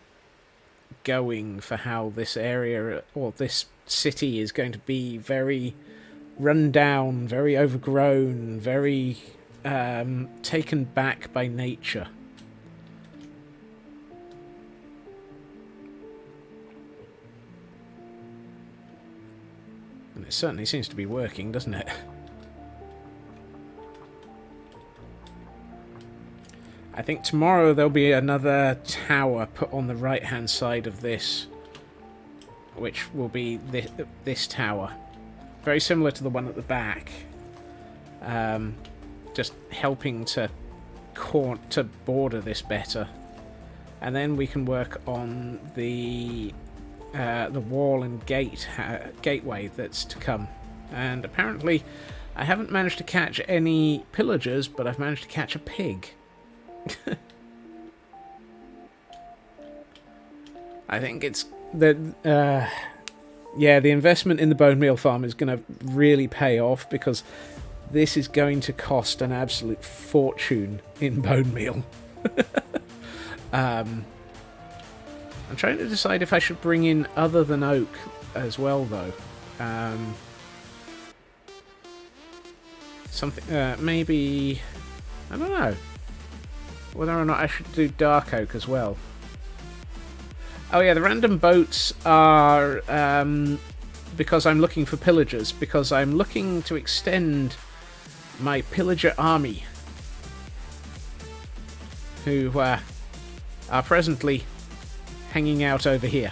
[SPEAKER 2] going for how this area or this city is going to be very run down, very overgrown, very taken back by nature. And it certainly seems to be working, doesn't it? I think tomorrow there'll be another tower put on the right-hand side of this, which will be this tower. Very similar to the one at the back. Just helping to border this better. And then we can work on the wall and gateway that's to come. And apparently I haven't managed to catch any pillagers, but I've managed to catch a pig. I think it's the the investment in the bone meal farm is going to really pay off, because this is going to cost an absolute fortune in bone meal. I'm trying to decide if I should bring in other than oak as well, though. Something maybe, I don't know whether or not I should do dark oak as well. Oh yeah, the random boats are because I'm looking for pillagers, because I'm looking to extend my pillager army, who are presently hanging out over here.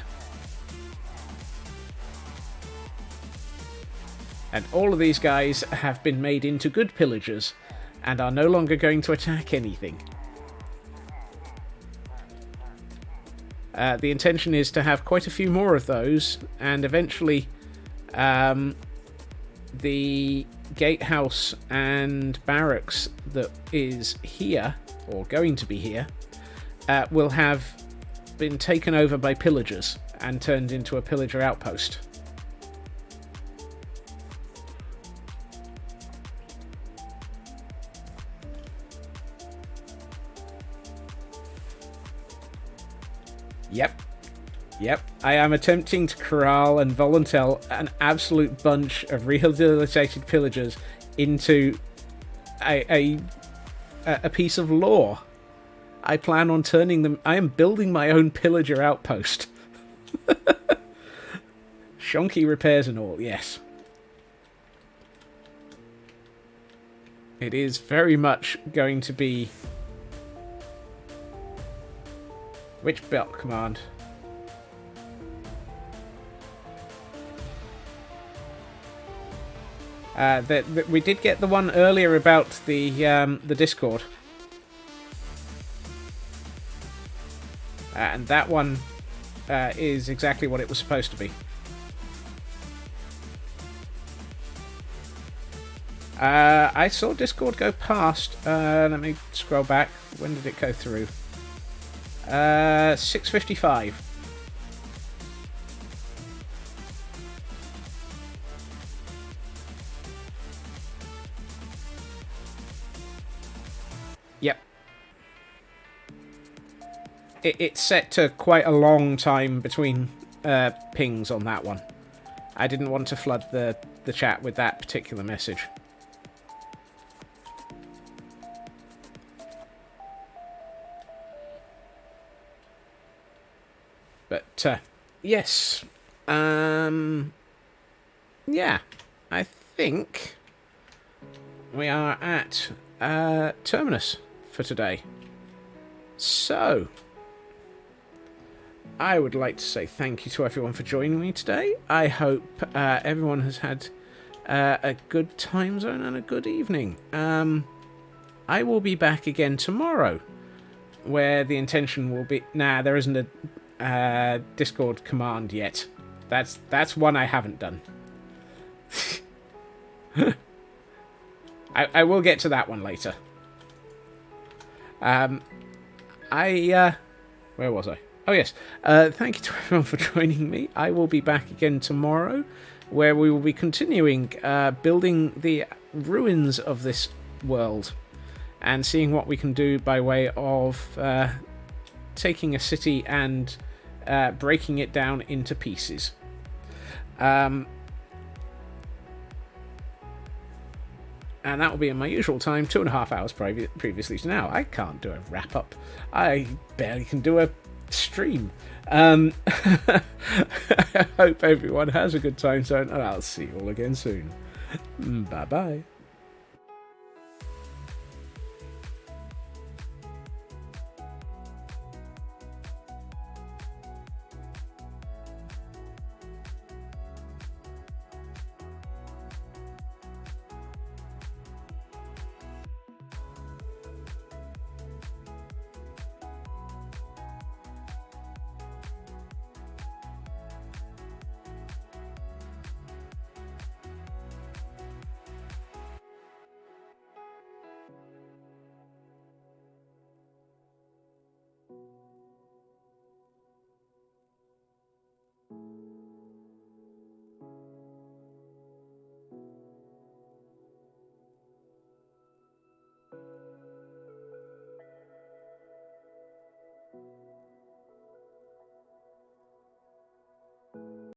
[SPEAKER 2] And all of these guys have been made into good pillagers and are no longer going to attack anything. The intention is to have quite a few more of those, and eventually the gatehouse and barracks that is here, or going to be here, will have been taken over by pillagers and turned into a pillager outpost. Yep. I am attempting to corral and volunteer an absolute bunch of rehabilitated pillagers into a piece of law. I plan on turning them... I am building my own pillager outpost. Shonky repairs and all, yes. It is very much going to be Which belt command? We did get the one earlier about the Discord. And that one is exactly what it was supposed to be. I saw Discord go past. Let me scroll back. When did it go through? 6:55. Yep. It's set to quite a long time between pings on that one. I didn't want to flood the chat with that particular message. But, yes. Yeah. I think we are at Terminus for today. So, I would like to say thank you to everyone for joining me today. I hope everyone has had a good time zone and a good evening. I will be back again tomorrow, where the intention will be... Nah, there isn't a Discord command yet. That's one I haven't done. I will get to that one later. Where was I? Oh yes. Thank you to everyone for joining me. I will be back again tomorrow, where we will be continuing building the ruins of this world and seeing what we can do by way of taking a city and breaking it down into pieces. And that will be in my usual time, 2.5 hours previously to now. I can't do a wrap-up. I barely can do a stream. I hope everyone has a good time zone, and I'll see you all again soon. Bye-bye.